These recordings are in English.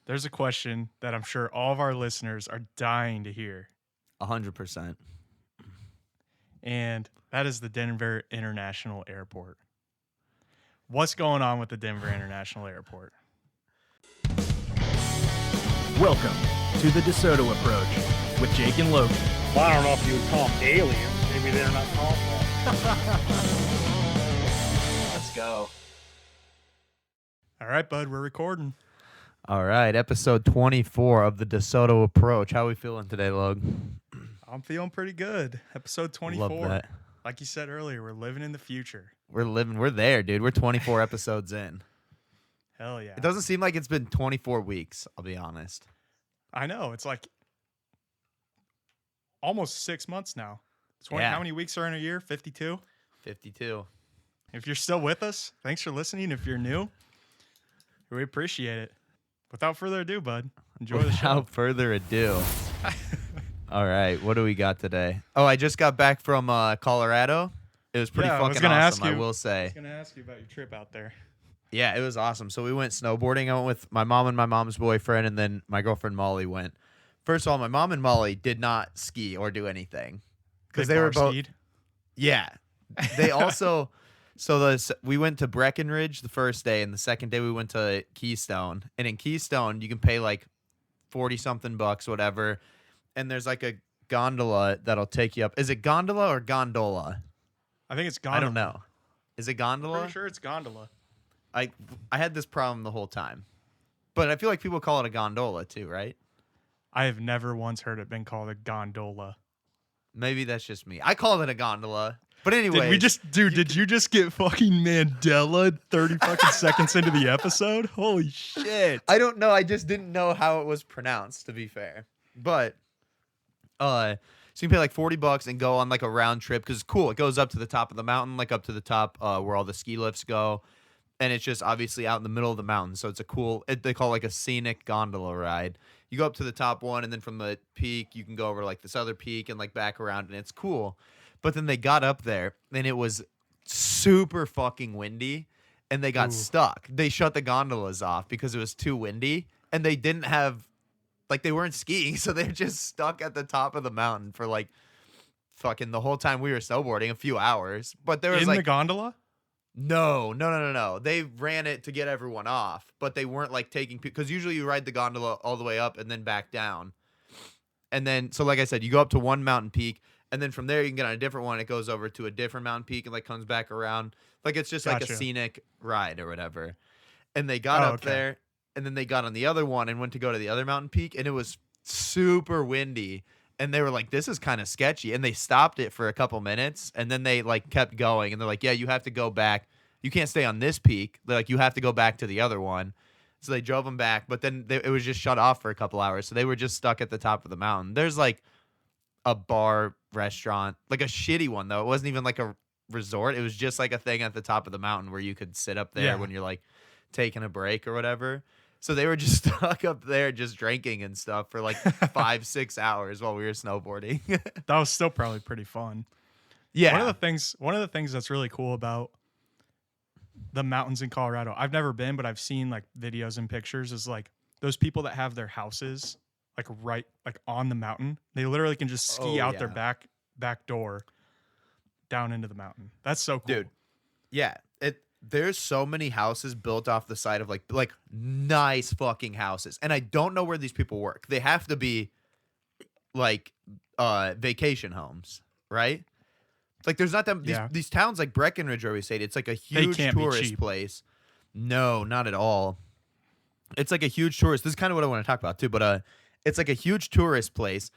There's a question that I'm sure all of our listeners are dying to hear, 100%. and that is the Denver International Airport. What's going on with the Denver International Airport? Welcome to the DeSoto Approach with Jake and Logan. Well, I don't know if you would call them aliens. Maybe they're not called that. Let's go. All right, bud, we're recording. All right, episode 24 of the DeSoto Approach. How are we feeling today, Log? I'm feeling pretty good. Episode 24. Love that. Like you said earlier, we're living in the future. We're there, dude. We're 24 episodes in. Hell yeah. It doesn't seem like it's been 24 weeks, I'll be honest. I know. It's like almost 6 months now. Yeah. How many weeks are in a year? 52? 52. If you're still with us, thanks for listening. If you're new, we appreciate it. Without further ado, bud, enjoy the show. Without further ado. All right, what do we got today? Oh, I just got back from Colorado. It was pretty fucking awesome, I will say. I was going to ask you about your trip out there. Yeah, it was awesome. So we went snowboarding. I went with my mom and my mom's boyfriend, and then my girlfriend Molly went. First of all, my mom and Molly did not ski or do anything because they were both. Skied? Yeah, they also. We went to Breckenridge the first day, and the second day we went to Keystone. And in Keystone, you can pay like 40-something bucks, whatever. And there's like a gondola that'll take you up. Is it gondola or gondola? I think it's gondola. I don't know. Is it gondola? Pretty sure it's gondola. I had this problem the whole time, but I feel like people call it a gondola too, right? I have never once heard it been called a gondola. Maybe that's just me. I call it a gondola. But anyway, did you just get fucking Mandela 30 fucking seconds into the episode? Holy shit. I don't know. I just didn't know how it was pronounced, to be fair. But so you can pay like 40 bucks and go on like a round trip because it's cool. It goes up to the top of the mountain, like up to the top where all the ski lifts go. And it's just obviously out in the middle of the mountain. So it's a cool, they call it like a scenic gondola ride. You go up to the top one, and then from the peak, you can go over like this other peak and like back around, and it's cool. But then they got up there, and it was super fucking windy, and they got stuck. They shut the gondolas off because it was too windy, and they didn't have, like, they weren't skiing, so they're just stuck at the top of the mountain for like fucking the whole time we were snowboarding, a few hours. But there was in like the gondola? No. They ran it to get everyone off, but they weren't like taking because usually you ride the gondola all the way up and then back down. And then, so like I said, you go up to one mountain peak, and then from there you can get on a different one. It goes over to a different mountain peak and like comes back around. Like it's just like a scenic ride or whatever. And they got up there, and then they got on the other one and went to go to the other mountain peak, and it was super windy. And they were like, this is kind of sketchy. And they stopped it for a couple minutes, and then they like kept going. And they're like, yeah, you have to go back. You can't stay on this peak. They're like, you have to go back to the other one. So they drove them back, but then it was just shut off for a couple hours. So they were just stuck at the top of the mountain. There's like a bar restaurant, like a shitty one though. It wasn't even like a resort. It was just like a thing at the top of the mountain where you could sit up there when you're like taking a break or whatever. So they were just stuck up there just drinking and stuff for like 5-6 hours while we were snowboarding. That was still probably pretty fun. Yeah. One of the things that's really cool about the mountains in Colorado, I've never been, but I've seen like videos and pictures, is like those people that have their houses like right like on the mountain. They literally can just ski out their back door down into the mountain. That's so cool. Dude. Yeah. There's so many houses built off the side of like nice fucking houses. And I don't know where these people work. They have to be like vacation homes, right? Like there's not that these towns like Breckenridge, where we say it's like a huge tourist place. No, not at all. It's like a huge tourist. This is kind of what I want to talk about too, but it's like a huge tourist place.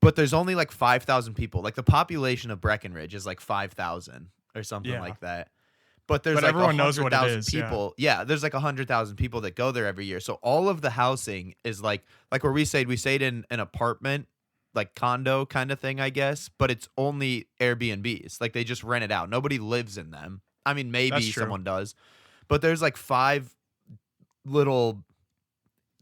But there's only like 5,000 people. Like the population of Breckenridge is like 5,000 or something like that. But there's like everyone knows what it is, people. Yeah, there's like 100,000 people that go there every year. So all of the housing is like where we stayed in an apartment, like condo kind of thing, I guess. But it's only Airbnbs. Like they just rent it out. Nobody lives in them. I mean, maybe someone does. But there's like 5 little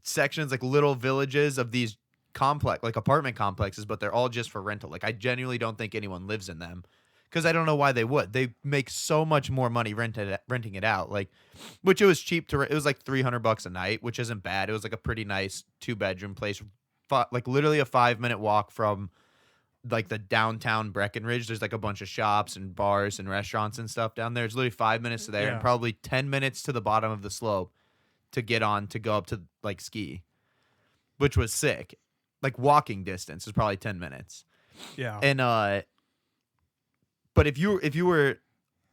sections, like little villages of these apartment complexes, but they're all just for rental. Like I genuinely don't think anyone lives in them. because I don't know why they would. They make so much more money renting it out. Like, which it was cheap to rent. It was like $300 a night, which isn't bad. It was like a pretty nice 2-bedroom place, like literally a 5-minute walk from like the downtown Breckenridge. There's like a bunch of shops and bars and restaurants and stuff down there. It's literally 5 minutes to there and Yeah. probably 10 minutes to the bottom of the slope to get on to go up to like ski, which was sick. Like walking distance is probably 10 minutes. Yeah. And but if you were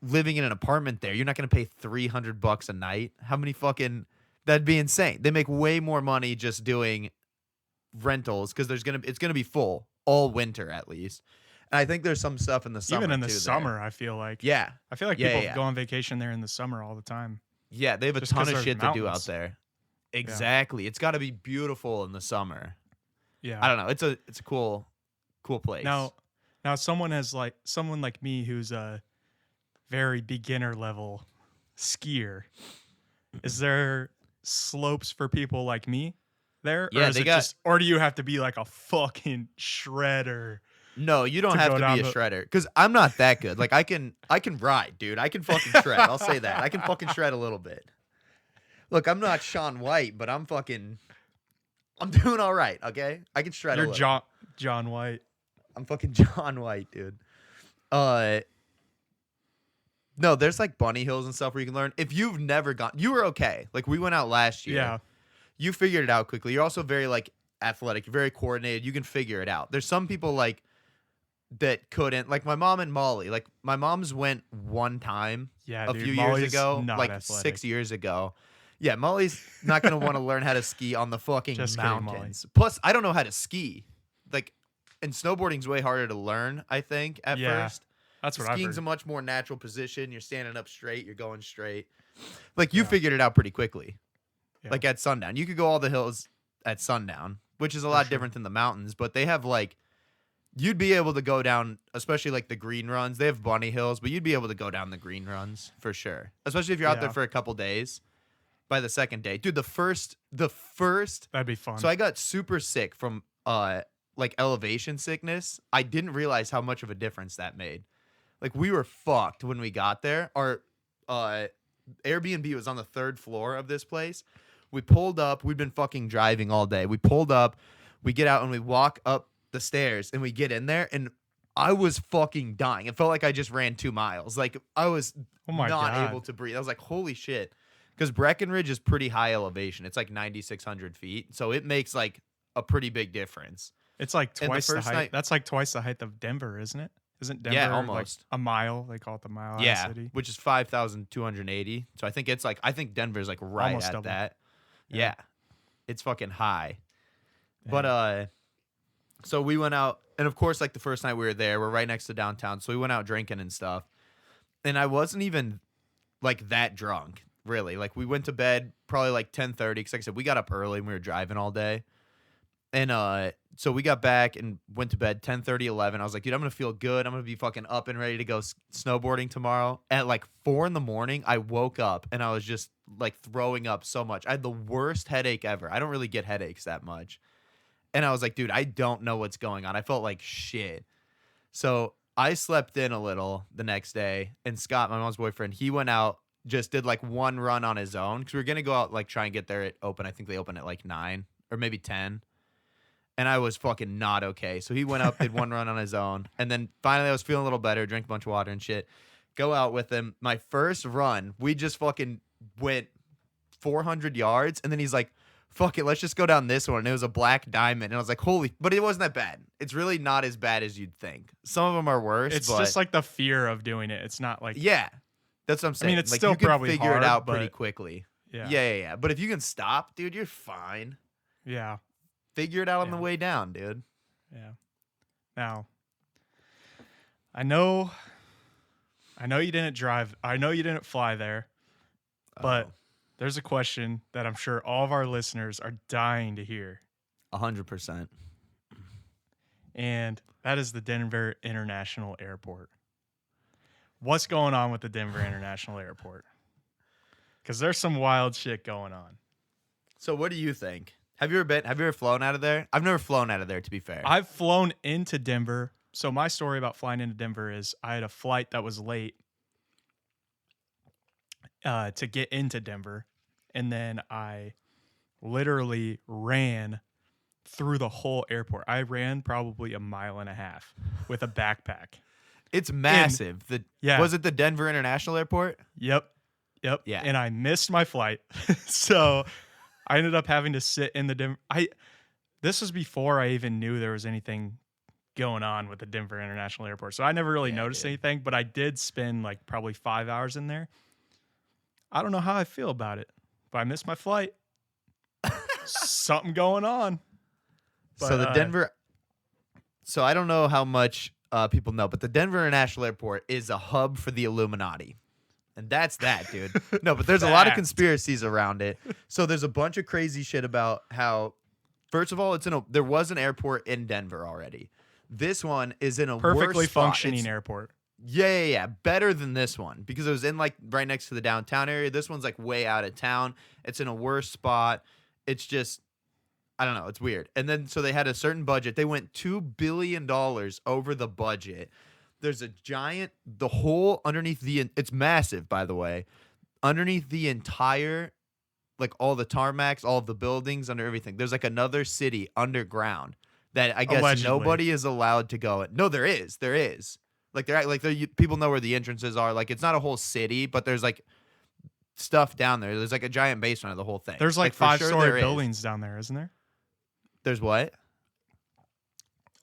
living in an apartment there, you're not gonna pay $300 a night. How many fucking that'd be insane. They make way more money just doing rentals because it's gonna be full all winter at least. And I think there's some stuff in the summer Even in the too there. summer, I feel like. Yeah. I feel like Yeah, people yeah. go on vacation there in the summer all the time. Yeah, they have a Just ton 'cause of there's shit to do out mountains. there. Exactly. It's got to be beautiful in the summer. Yeah. I don't know. It's a cool place. Now someone like me who's a very beginner level skier, is there slopes for people like me there? Yeah, or is they it got- just, or do you have to be like a fucking shredder? No, you don't to have go to down be a the- shredder because I'm not that good. Like I can ride, dude. I can fucking shred. I'll say that. I can fucking shred a little bit. Look, I'm not Shaun White, but I'm doing all right. Okay, I can shred. You're a little. John White. I'm fucking John White, dude. No, there's like bunny hills and stuff where you can learn. If you've never gone, you were okay. Like we went out last year. Yeah. You figured it out quickly. You're also very like athletic. You're very coordinated. You can figure it out. There's some people like that couldn't. Like my mom and Molly. Like my mom's went one time Yeah, a dude, few Molly's years ago, not like athletic. 6 years ago. Yeah, Molly's not gonna want to learn how to ski on the fucking Just kidding, Molly. mountains. Plus, I don't know how to ski. Like, and snowboarding's way harder to learn. I think at Yeah, first. That's what I've Skiing's a heard. much more natural position. You're standing up straight. You're going straight. Like you Yeah. figured it out pretty quickly. Yeah. Like at sundown, you could go all the hills at sundown, which is a lot sure. different than the mountains. But they have like, you'd be able to go down, especially like the green runs. They have bunny hills, but you'd be able to go down the green runs for sure. Especially if you're out there Yeah. for a couple days. By the second day, dude, the first. That'd be fun. So I got super sick from like elevation sickness. I didn't realize how much of a difference that made. Like we were fucked when we got there. Our Airbnb was on the 3rd floor of this place. We pulled up. We'd been fucking driving all day. We pulled up. We get out and we walk up the stairs and we get in there and I was fucking dying. It felt like I just ran 2 miles. Like I was Oh my not God. able to breathe. I was like, holy shit. Because Breckenridge is pretty high elevation. It's like 9,600 feet. So it makes like a pretty big difference. It's like and the twice the first height. night- That's like twice the height of Denver, isn't it? Isn't Denver Yeah, like almost. a mile? They call it the mile of Yeah, the city. which is 5,280. So I think Denver's like right Almost at double. that. Yeah. Yeah. It's fucking high. Yeah. But so we went out and of course like the first night we were there, we're right next to downtown. So we went out drinking and stuff. And I wasn't even like that drunk, really. Like we went to bed probably like 10:30 cuz like I said we got up early and we were driving all day. And so we got back and went to bed 10:30, 11. I was like, dude, I'm going to feel good. I'm going to be fucking up and ready to go snowboarding tomorrow. At like 4 a.m, I woke up and I was just like throwing up so much. I had the worst headache ever. I don't really get headaches that much. And I was like, dude, I don't know what's going on. I felt like shit. So I slept in a little the next day. And Scott, my mom's boyfriend, he went out, just did like one run on his own. Because we were going to go out, like try and get there at open. I think they open at like 9 or maybe 10. And I was fucking not okay. So he went up, did one run on his own. And then finally I was feeling a little better, drank a bunch of water and shit. Go out with him. My first run, we just fucking went 400 yards. And then he's like, fuck it, let's just go down this one. And it was a black diamond. And I was like, holy, but it wasn't that bad. It's really not as bad as you'd think. Some of them are worse. It's but just like the fear of doing it. It's not like yeah, that's what I'm saying. it's like, still you can probably figure hard, it out pretty but- quickly. yeah. Yeah. But if you can stop, dude, you're fine. Yeah. Figure it out on the Yeah. way down, dude. Yeah. Now, I know you didn't drive. I know you didn't fly there, but Oh, there's a question that I'm sure all of our listeners are dying to hear. 100%. And that is the Denver International Airport. What's going on with the Denver International Airport? Because there's some wild shit going on. So what do you think? Have you ever flown out of there? I've never flown out of there, to be fair. I've flown into Denver So my story about flying into Denver is I had a flight that was late to get into Denver, and then I literally ran through the whole airport. I ran probably a mile and a half with a backpack. It's massive. Yeah. Was it the Denver International Airport? Yep. Yeah. And I missed my flight. So I ended up having to sit in the Denver. This was before I even knew there was anything going on with the Denver International Airport. So I never really noticed anything, but I did spend like probably 5 hours in there. I don't know how I feel about it, but I missed my flight. Something going on. But, so the Denver. So I don't know how much people know, but the Denver International Airport is a hub for the Illuminati. And that's that, dude. No, but there's a lot of conspiracies around it. So there's a bunch of crazy shit about how, first of all, there was an airport in Denver already. This one is in a perfectly worse spot. functioning airport. Yeah. Better than this one because it was in like right next to the downtown area. This one's like way out of town. It's in a worse spot. It's just, I don't know. It's weird. And then, so they had a certain budget. They went $2 billion over the budget. There's a giant, the hole underneath it's massive, by the way, underneath the entire, like all the tarmacs, all of the buildings, under everything. There's like another city underground that I guess Allegedly. nobody is allowed to go in. No, there is. Like people know where the entrances are. Like it's not a whole city, but there's like stuff down there. There's like a giant basement of the whole thing. There's like for sure 5-story there buildings is. down there, isn't there? There's what?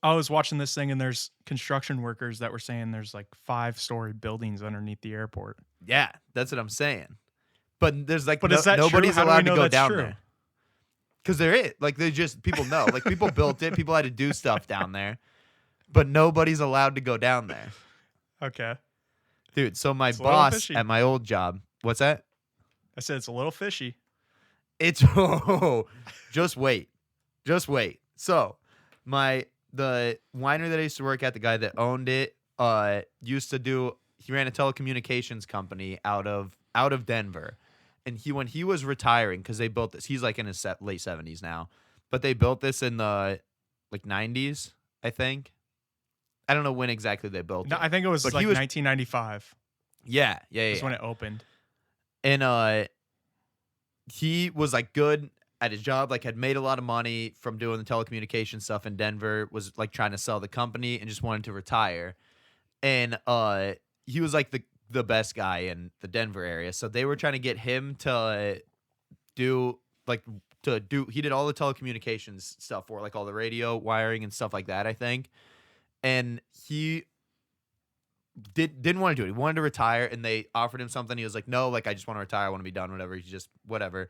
I was watching this thing and there's construction workers that were saying there's like 5-story buildings underneath the airport. Yeah, that's what I'm saying. But there's like is that nobody's true? How do we allowed to know go that's down true? there. Because there is. Like they just people know. Like people built it. People had to do stuff down there. But nobody's allowed to go down there. Okay. Dude, so my It's a little boss fishy. at my old job. What's that? I said it's a little fishy. It's just wait. So the winery that I used to work at, the guy that owned it, he ran a telecommunications company out of Denver. And when he was retiring, because they built this, he's like in his late 70s now, but they built this in the like 90s, I think. I don't know when exactly they built No, it. I think it was But like he was- 1995 Yeah. is when it opened. And he was like good at his job, like had made a lot of money from doing the telecommunication stuff in Denver, was like trying to sell the company and just wanted to retire. And he was like the best guy in the Denver area. So they were trying to get him to do he did all the telecommunications stuff for like all the radio wiring and stuff like that, I think. And he didn't want to do it. He wanted to retire, and they offered him something. He was like, no, like I just want to retire. I want to be done, whatever. He just whatever.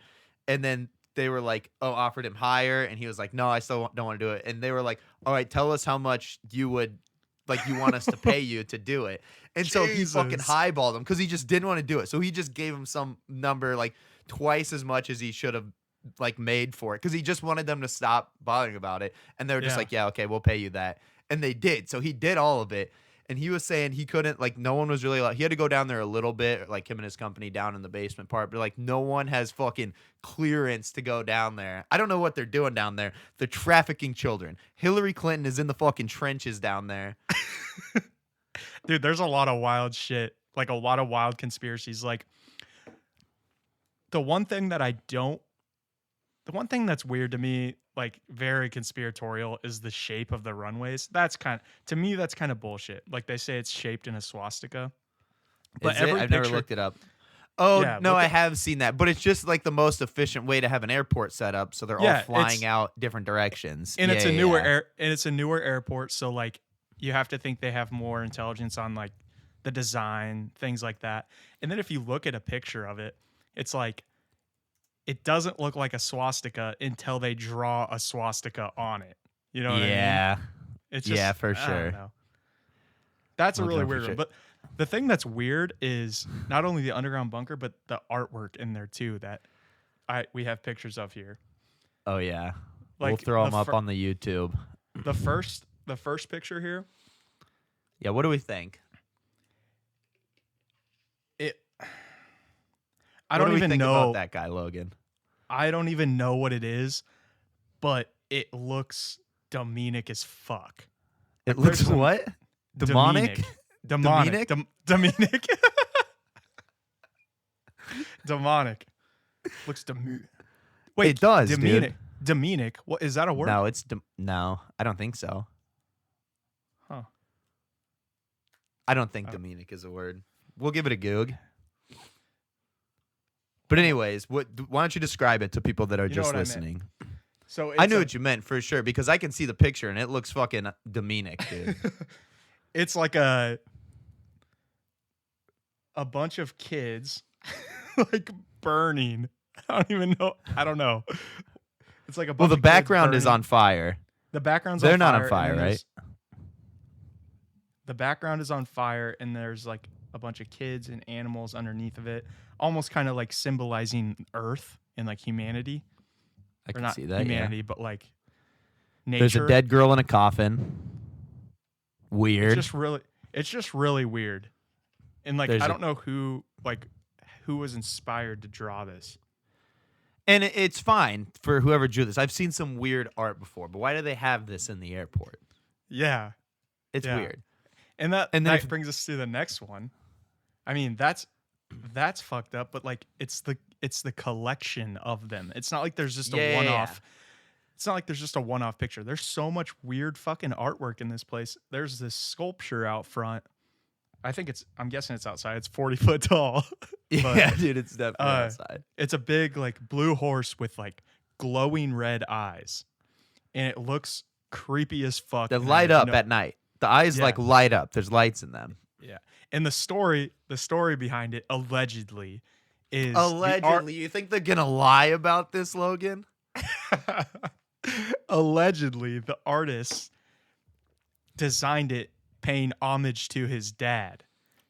And then they were like, offered him higher, and he was like, no, I still don't want to do it. And they were like, all right, tell us how much you want us to pay you to do it. And so he fucking Jesus. highballed him because he just didn't want to do it. So he just gave him some number like twice as much as he should have like made for it because he just wanted them to stop bothering about it. And they were just Yeah. like, yeah, okay, we'll pay you that. And they did. So he did all of it. And he was saying he couldn't, like, no one was really allowed. He had to go down there a little bit, like him and his company down in the basement part, but like no one has fucking clearance to go down there. I don't know what they're doing down there. They're trafficking children. Hillary Clinton is in the fucking trenches down there. Dude, there's a lot of wild shit, like a lot of wild conspiracies. Like the one thing that's weird to me, like very conspiratorial, is the shape of the runways. To me, that's kind of bullshit. Like they say it's shaped in a swastika. But Is it? I've never looked it up. Oh, Yeah, no, look I at- have seen that. But it's just like the most efficient way to have an airport set up. So they're all Yeah, flying out different directions. And Yeah, it's a yeah, newer yeah. it's a newer airport, so like you have to think they have more intelligence on like the design, things like that. And then if you look at a picture of it, it's like it doesn't look like a swastika until they draw a swastika on it. You know what I mean? Yeah. It's Yeah, just, for I don't sure. know. That's a Looking really up for weird one. shit. But the thing that's weird is not only the underground bunker, but the artwork in there too that we have pictures of here. Oh, yeah. We'll Like throw the them up fir- on the YouTube. The first picture here, Yeah, what do we think? I What don't do we even think know about that guy, Logan. I don't even know what it is, but it looks demonic as fuck. It Like, looks there's some what? Demonic? Demonic. Demonic. Demonic. Looks Wait, It does, demonic. dude. Demonic. What is that a word? No, no, I don't think so. Huh. I don't think demonic is a word. We'll give it a goog. But anyways, why don't you describe it to people that are You know just what I meant. listening? So I knew what you meant for sure because I can see the picture and it looks fucking demonic, dude. It's like a bunch of kids like burning. I don't even know. I don't know. It's like a bunch Well, the of kids background is burning. on fire. The background's They're on not fire. on fire, and then right? The background is on fire, and there's like a bunch of kids and animals underneath of it, almost kind of like symbolizing Earth and like humanity. I Or can not see that. humanity, Yeah. but like nature. There's a dead girl in a coffin. Weird. It's just really weird. And like I don't know who was inspired to draw this. And it's fine for whoever drew this. I've seen some weird art before, but why do they have this in the airport? Yeah. It's Yeah. weird. And that then brings us to the next one. I mean, that's fucked up, but like it's the collection of them. It's not like there's just a one-off. It's not like there's just a one-off picture. There's so much weird fucking artwork in this place. There's this sculpture out front. I'm guessing it's outside. It's 40 foot tall. Yeah, dude, it's definitely outside. It's a big like blue horse with like glowing red eyes. And it looks creepy as fuck. They light up at night. The eyes like light up. There's lights in them. Yeah. And the story behind it allegedly is You think they're gonna lie about this, Logan? Allegedly, the artist designed it paying homage to his dad,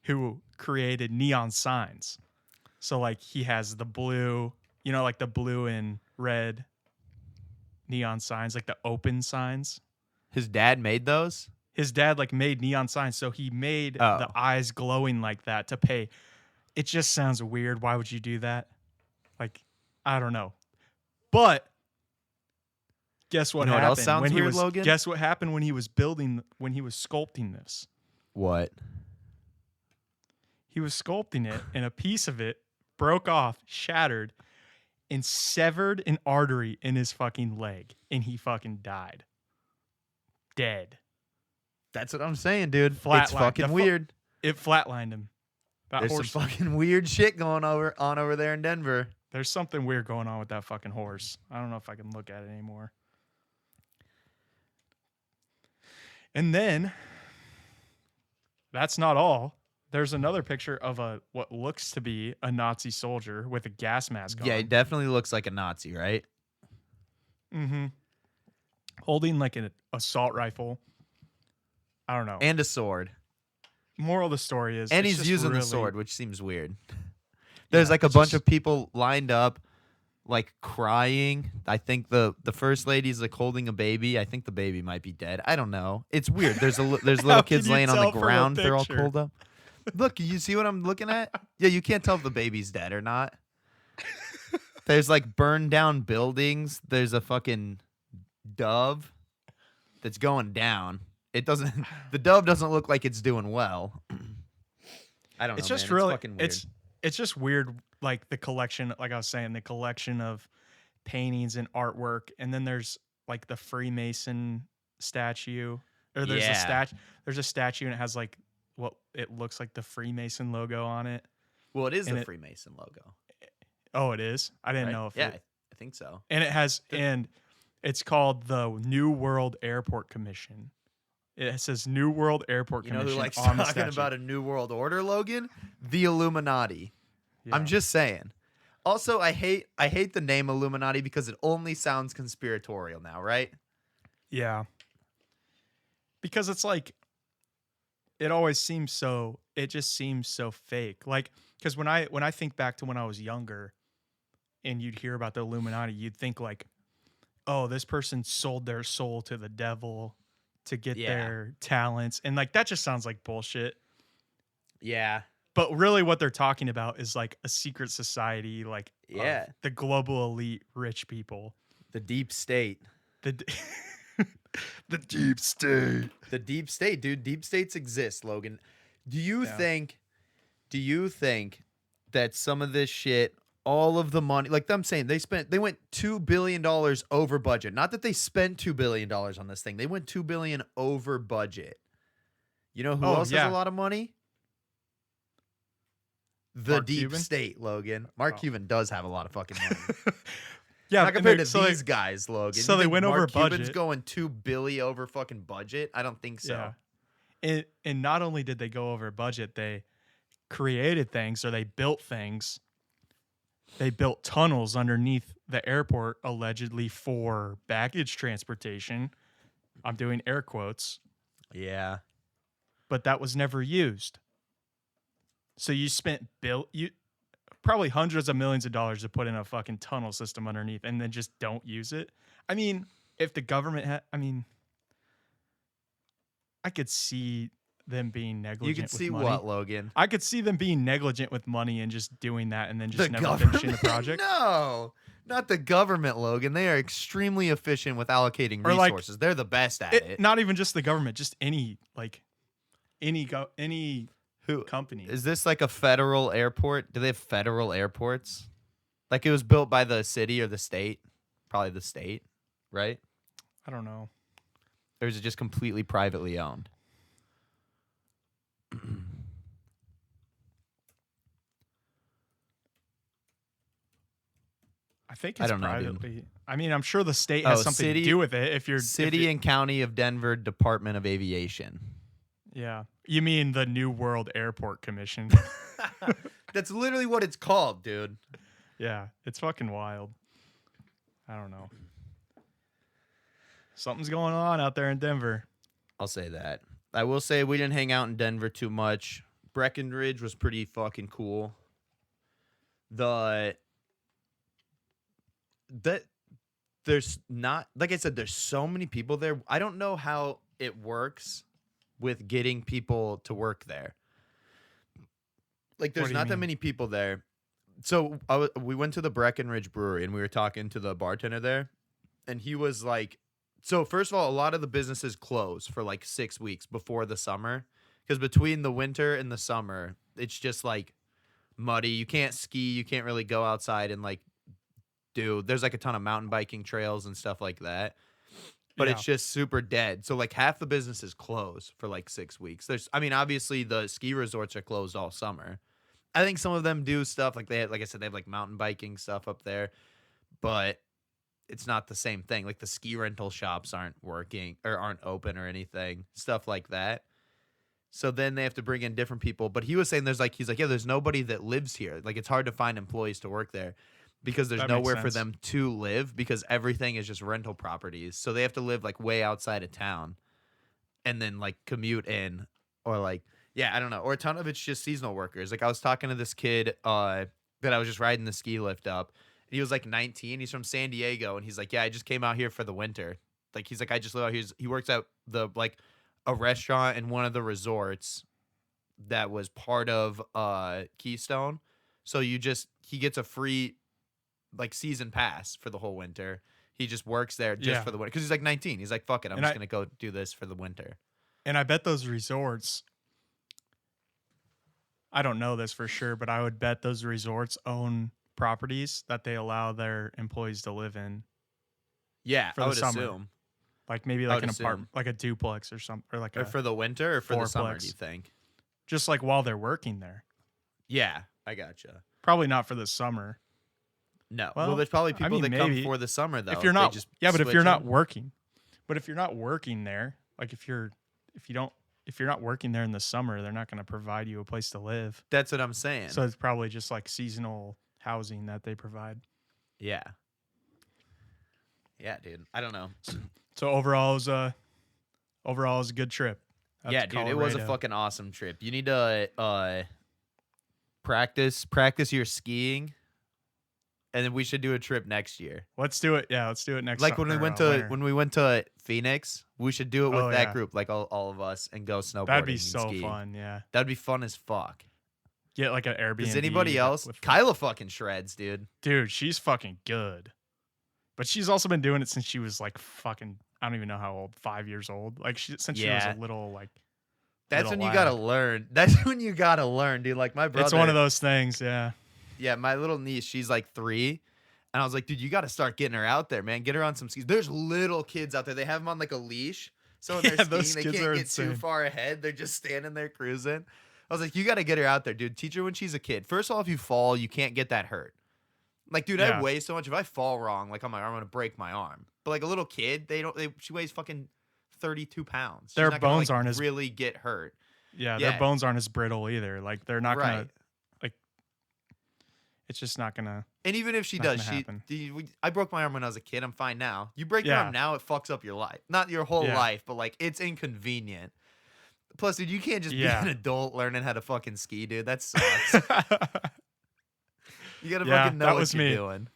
who created neon signs. So like he has the blue, like the blue and red neon signs, like the open signs. His dad made those? His dad like made neon signs, so he made the eyes glowing like that to pay. It just sounds weird. Why would you do that? Like, I don't know. But guess what happened? What else sounds weird, Logan? Guess what happened when he was sculpting this? What? He was sculpting it, and a piece of it broke off, shattered, and severed an artery in his fucking leg, and he fucking died. Dead. That's what I'm saying, dude. It's Flatlined. fucking weird. It flatlined him. There's some fucking weird shit going on over there in Denver. There's something weird going on with that fucking horse. I don't know if I can look at it anymore. And then, that's not all. There's another picture of what looks to be a Nazi soldier with a gas mask on. Yeah, he definitely looks like a Nazi, right? Mm-hmm. Holding like an assault rifle. I don't know. And a sword. Moral of the story is, And he's using the sword, which seems weird. There's like a bunch of people lined up, like crying. I think the first lady's like holding a baby. I think the baby might be dead. I don't know. It's weird. There's little kids laying on the ground. They're all curled up. Look, you see what I'm looking at? Yeah, you can't tell if the baby's dead or not. There's like burned down buildings. There's a fucking dove that's going down. The dove doesn't look like it's doing well. I don't know. It's just man. really, it's fucking weird. It's just weird, like the collection, like I was saying, the collection of paintings and artwork, and then there's like the Freemason statue, or there's a statue, and it has like what it looks like the Freemason logo on it. Well, it is the Freemason logo. Oh, it is? I didn't know if I think so. And it has, and it's called the New World Airport Commission. It says New World Airport Commission. You know who likes on the talking statue. about a New World Order, Logan? The Illuminati. Yeah. I'm just saying. Also, I hate the name Illuminati because it only sounds conspiratorial now, right? Yeah. Because it's like, it always seems so, it just seems so fake. Like, because when I think back to when I was younger and you'd hear about the Illuminati, you'd think like, oh, this person sold their soul to the devil to get their talents. And like, that just sounds like bullshit. Yeah. But really what they're talking about is like a secret society, like of the global elite rich people. The deep state. The deep state. The deep state, dude. Deep states exist, Logan. Do you Yeah. think that some of this shit, all of the money, like I'm saying, they went $2 billion over budget. Not that they spent $2 billion on this thing. They went $2 billion over budget. You know who else has yeah. a lot of money? The Mark deep Cuban? state, Logan. Mark Oh. Cuban does have a lot of fucking money. Yeah, Not and compared they- to so they- these guys, Logan. so You they think went over Mark Cuban's budget. going $2 billion over fucking budget? I don't think so. Yeah. And not only did they go over budget, they created things or they built things. They built tunnels underneath the airport allegedly for baggage transportation. I'm doing air quotes, Yeah. but that was never used. So you spent probably hundreds of millions of dollars to put in a fucking tunnel system underneath and then just don't use it. I mean, if the government I could see them being negligent. You can with see money. what, Logan? I could see them being negligent with money and just doing that and then just The never government? finishing the project. No, not the government, Logan. They are extremely efficient with allocating Or, like, resources. They're the best at it. Not even just the government, just any Who company. is this? Like a federal airport? Do they have federal airports? Like it was built by the city or the state? Probably the state, right? I don't know. Or is it just completely privately owned? I think I it's don't know, dude. privately. I mean, I'm sure the state has something city- to do with it. If you're City and County of Denver Department of Aviation. yeah, you mean the New World Airport Commission? That's literally what it's called, dude. Yeah, it's fucking wild. I don't know. Something's going on out there in Denver. I'll say that. I will say we didn't hang out in Denver too much. Breckenridge was pretty fucking cool. There's not, like I said, there's so many people there. I don't know how it works with getting people to work there. Like there's do you not that mean? many people there. So we went to the Breckenridge Brewery and we were talking to the bartender there, and he was like, so first of all, a lot of the businesses close for like 6 weeks before the summer, because between the winter and the summer, it's just like muddy. You can't ski. You can't really go outside and like there's like a ton of mountain biking trails and stuff like that. But it's just super dead. So like half the businesses close for like 6 weeks. Obviously the ski resorts are closed all summer. I think some of them do stuff like like I said, they have like mountain biking stuff up there, but it's not the same thing. Like the ski rental shops aren't working or aren't open or anything, stuff like that. So then they have to bring in different people. But he was saying he's like, yeah, there's nobody that lives here. Like it's hard to find employees to work there because there's That makes nowhere for sense. them to live because everything is just rental properties. So they have to live like way outside of town and then like commute in or like, yeah, I don't know. Or a ton of it's just seasonal workers. Like I was talking to this kid that I was just riding the ski lift up. He was like 19. He's from San Diego. And he's like, yeah, I just came out here for the winter. Like, he's like, I just live out here. He works at a restaurant in one of the resorts that was part of Keystone. So he gets a free like season pass for the whole winter. He just works there just Yeah. for the winter. Because he's like 19. He's like, fuck it. I'm And just I- going to go do this for the winter. And I bet those resorts, I don't know this for sure, but I would bet those resorts own properties that they allow their employees to live in. Yeah, For I the would summer. assume. Like maybe I like would an assume. apartment, like a duplex or something, or like Or for the winter or for the summer, fourplex. do you think? just like while they're working there. Yeah, I gotcha. Probably not for the summer. No. Well, Well, there's probably I people mean, that come maybe. for the summer though. If you're They not, just yeah, but if switch you're not them. working, there, like if you're not working there in the summer, they're not going to provide you a place to live. That's what I'm saying. So it's probably just like seasonal housing that they provide. yeah. Yeah, dude. I don't know. So overall, it was a good trip. out Yeah, to dude, it was a Colorado. fucking awesome trip. You need to practice your skiing, and then we should do a trip next year. Let's do it. Yeah, let's do it next. Like when we went to Phoenix, we should do it with Oh, that yeah. group, like all of us, and go snowboarding. That'd be and so skiing. fun. Yeah, That'd be fun as fuck. get like an Airbnb. Does anybody else? with- Kyla fucking shreds, dude. Dude, she's fucking good. But she's also been doing it since she was like fucking, I don't even know how old, 5 years old. Like since she was Yeah. a little like. That's little when you gotta lad. learn. That's when you gotta learn, dude. Like my brother. It's one of those things, yeah. Yeah, my little niece, she's like 3. And I was like, dude, you got to start getting her out there, man. Get her on some skis. There's little kids out there. They have them on like a leash. So when Yeah, they're those skiing, they kids can't are get too insane. far ahead. They're just standing there cruising. I was like, you got to get her out there, dude. Teach her when she's a kid. First of all, if you fall, you can't get that hurt. Like, dude, Yeah. I weigh so much. If I fall wrong, like on my arm, I'm going to break my arm. But like a little kid, she weighs fucking 32 pounds. She's Their not gonna, bones like, aren't as- really get hurt. Yeah, Yeah. their bones aren't as brittle either. Like they're not Right. gonna like. It's just not gonna. And even if she Not does, gonna happen. I broke my arm when I was a kid. I'm fine now. You break your Yeah. arm now, it fucks up your life. Not your whole Yeah. life, but like it's inconvenient. Plus, dude, you can't just Yeah. be an adult learning how to fucking ski, dude. That sucks. You gotta Yeah, fucking know that what was you're me. doing.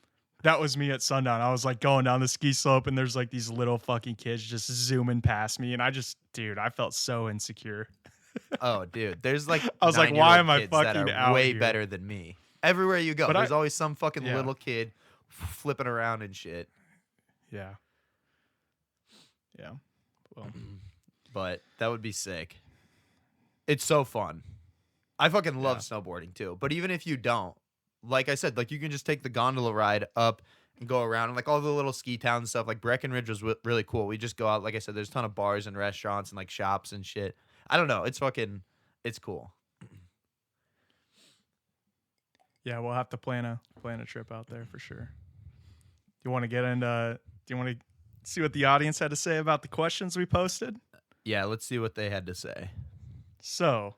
That was me at sundown. I was like going down the ski slope and there's like these little fucking kids just zooming past me. And dude, I felt so insecure. Oh, dude, there's like I was like, 9-year-old why am I kids that fucking are out way here? better than me. Everywhere you go, But there's always some fucking Yeah. little kid flipping around and shit. Yeah. Yeah. Well, But that would be sick. It's so fun. I fucking love Yeah. snowboarding too. But even if you don't, like I said, like you can just take the gondola ride up and go around and like all the little ski towns and stuff. Like Breckenridge was really cool. We just go out. Like I said, there's a ton of bars and restaurants and like shops and shit. I don't know. It's cool. yeah, we'll have to plan a trip out there for sure. Do you want to get into? Do you want to see what the audience had to say about the questions we posted? Yeah, let's see what they had to say. So,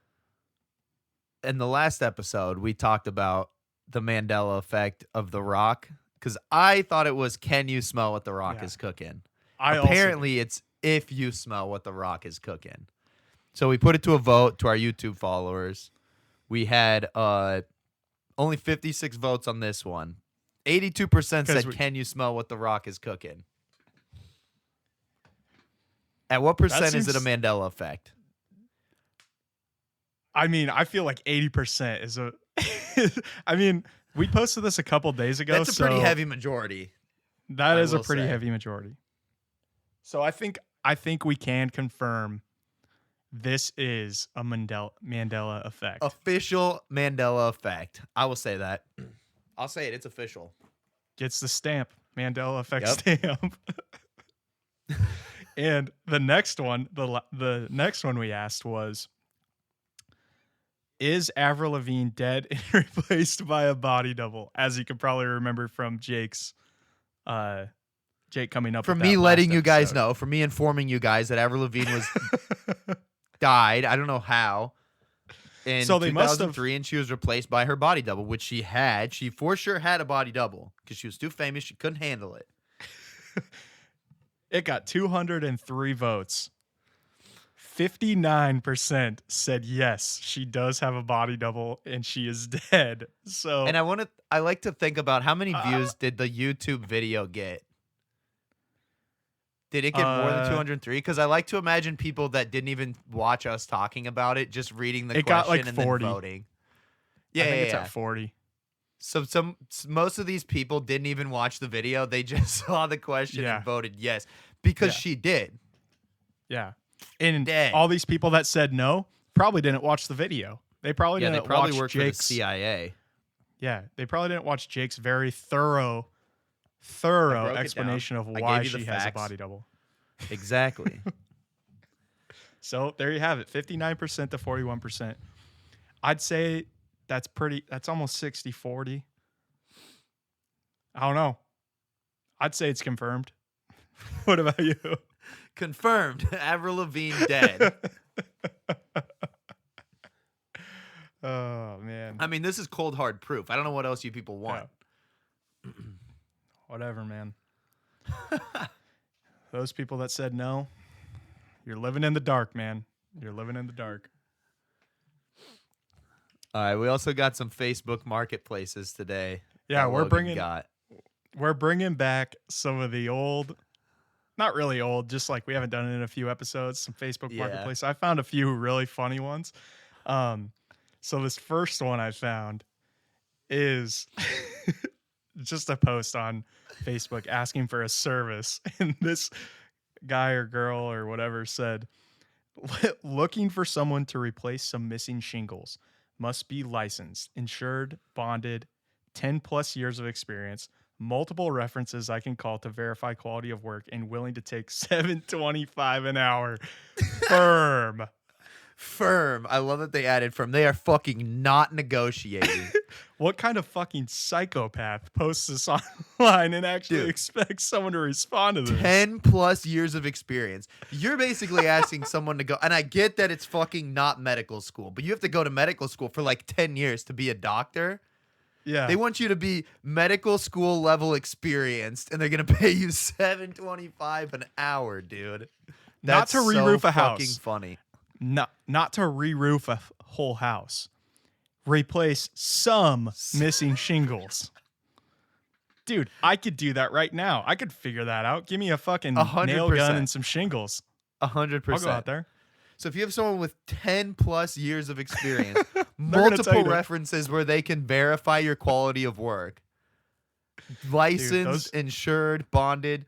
In the last episode, we talked about the Mandela effect of The Rock because I thought it was, can you smell what The Rock Yeah. is cooking? apparently, It's if you smell what The Rock is cooking. So we put it to a vote to our YouTube followers. We had only 56 votes on this one. 82% said, can you smell what The Rock is cooking? At what percent is it a seems- Mandela effect? I mean, I feel like 80% is a. I mean, we posted this a couple days ago. That's a pretty so heavy majority. That I is a will pretty say. heavy majority. So I think we can confirm this is a Mandela effect. Official Mandela effect. I will say that. I'll say it. It's official. Gets the stamp, Mandela effect Yep. stamp. And the next one, the next one we asked was, is Avril Lavigne dead and replaced by a body double? As you could probably remember from Jake coming up For with me that letting last you guys episode. know, for me informing you guys that Avril Lavigne was died. I don't know how. In So they must have- 2003, and she was replaced by her body double, which she had. She for sure had a body double because she was too famous. She couldn't handle it. It got 203 votes. 59% said yes, she does have a body double and she is dead. So And I like to think about how many views did the YouTube video get? Did it get more than 203? Because I like to imagine people that didn't even watch us talking about it, just reading the It question got, like, and 40. then voting. I Yeah, think yeah, it's yeah. at 40. So most of these people didn't even watch the video. They just saw the question Yeah. and voted yes because Yeah. she did. Yeah. And Dead. all these people that said no probably didn't watch the video. They probably Yeah, they didn't probably watch work Jake's for the CIA. Yeah, they probably didn't watch Jake's very thorough down. explanation of I why gave you the she has a facts. body double. Exactly. So there you have it, 59% to 41%. I'd say that's almost 60-40. I don't know. I'd say it's confirmed. What about you? Confirmed. Avril Lavigne dead. Oh, man. I mean, this is cold hard proof. I don't know what else you people want. Whatever, man. Those people that said no, you're living in the dark, man. You're living in the dark. All right, we also got some Facebook marketplaces today. Yeah, that we're Logan got. We're bringing back some of the old, not really old, just like we haven't done it in a few episodes, some Facebook Yeah. Marketplace. I found a few really funny ones. So this first one I found is just a post on Facebook asking for a service, and this guy or girl or whatever said, looking for someone to replace some missing shingles. Must be licensed, insured, bonded, 10 plus years of experience, multiple references I can call to verify quality of work, and willing to take $7.25 an hour. Firm. Firm. I love that they added firm. They are fucking not negotiating. What kind of fucking psychopath posts this online and actually expects someone to respond to this? 10 plus years of experience. You're basically asking someone to go, and I get that it's fucking not medical school, but you have to go to medical school for like 10 years to be a doctor. Yeah. They want you to be medical school level experienced, and they're gonna pay you $7.25 an hour, dude. Not to re-roof a house. Fucking funny. Not to re-roof a whole house. Replace some missing shingles. Dude, I could do that right now. I could figure that out. Give me a fucking 100%. nail gun and some shingles. 100%. I'll go out there. So if you have someone with 10 plus years of experience, tell multiple you to- references where they can verify your quality of work, licensed, insured, bonded,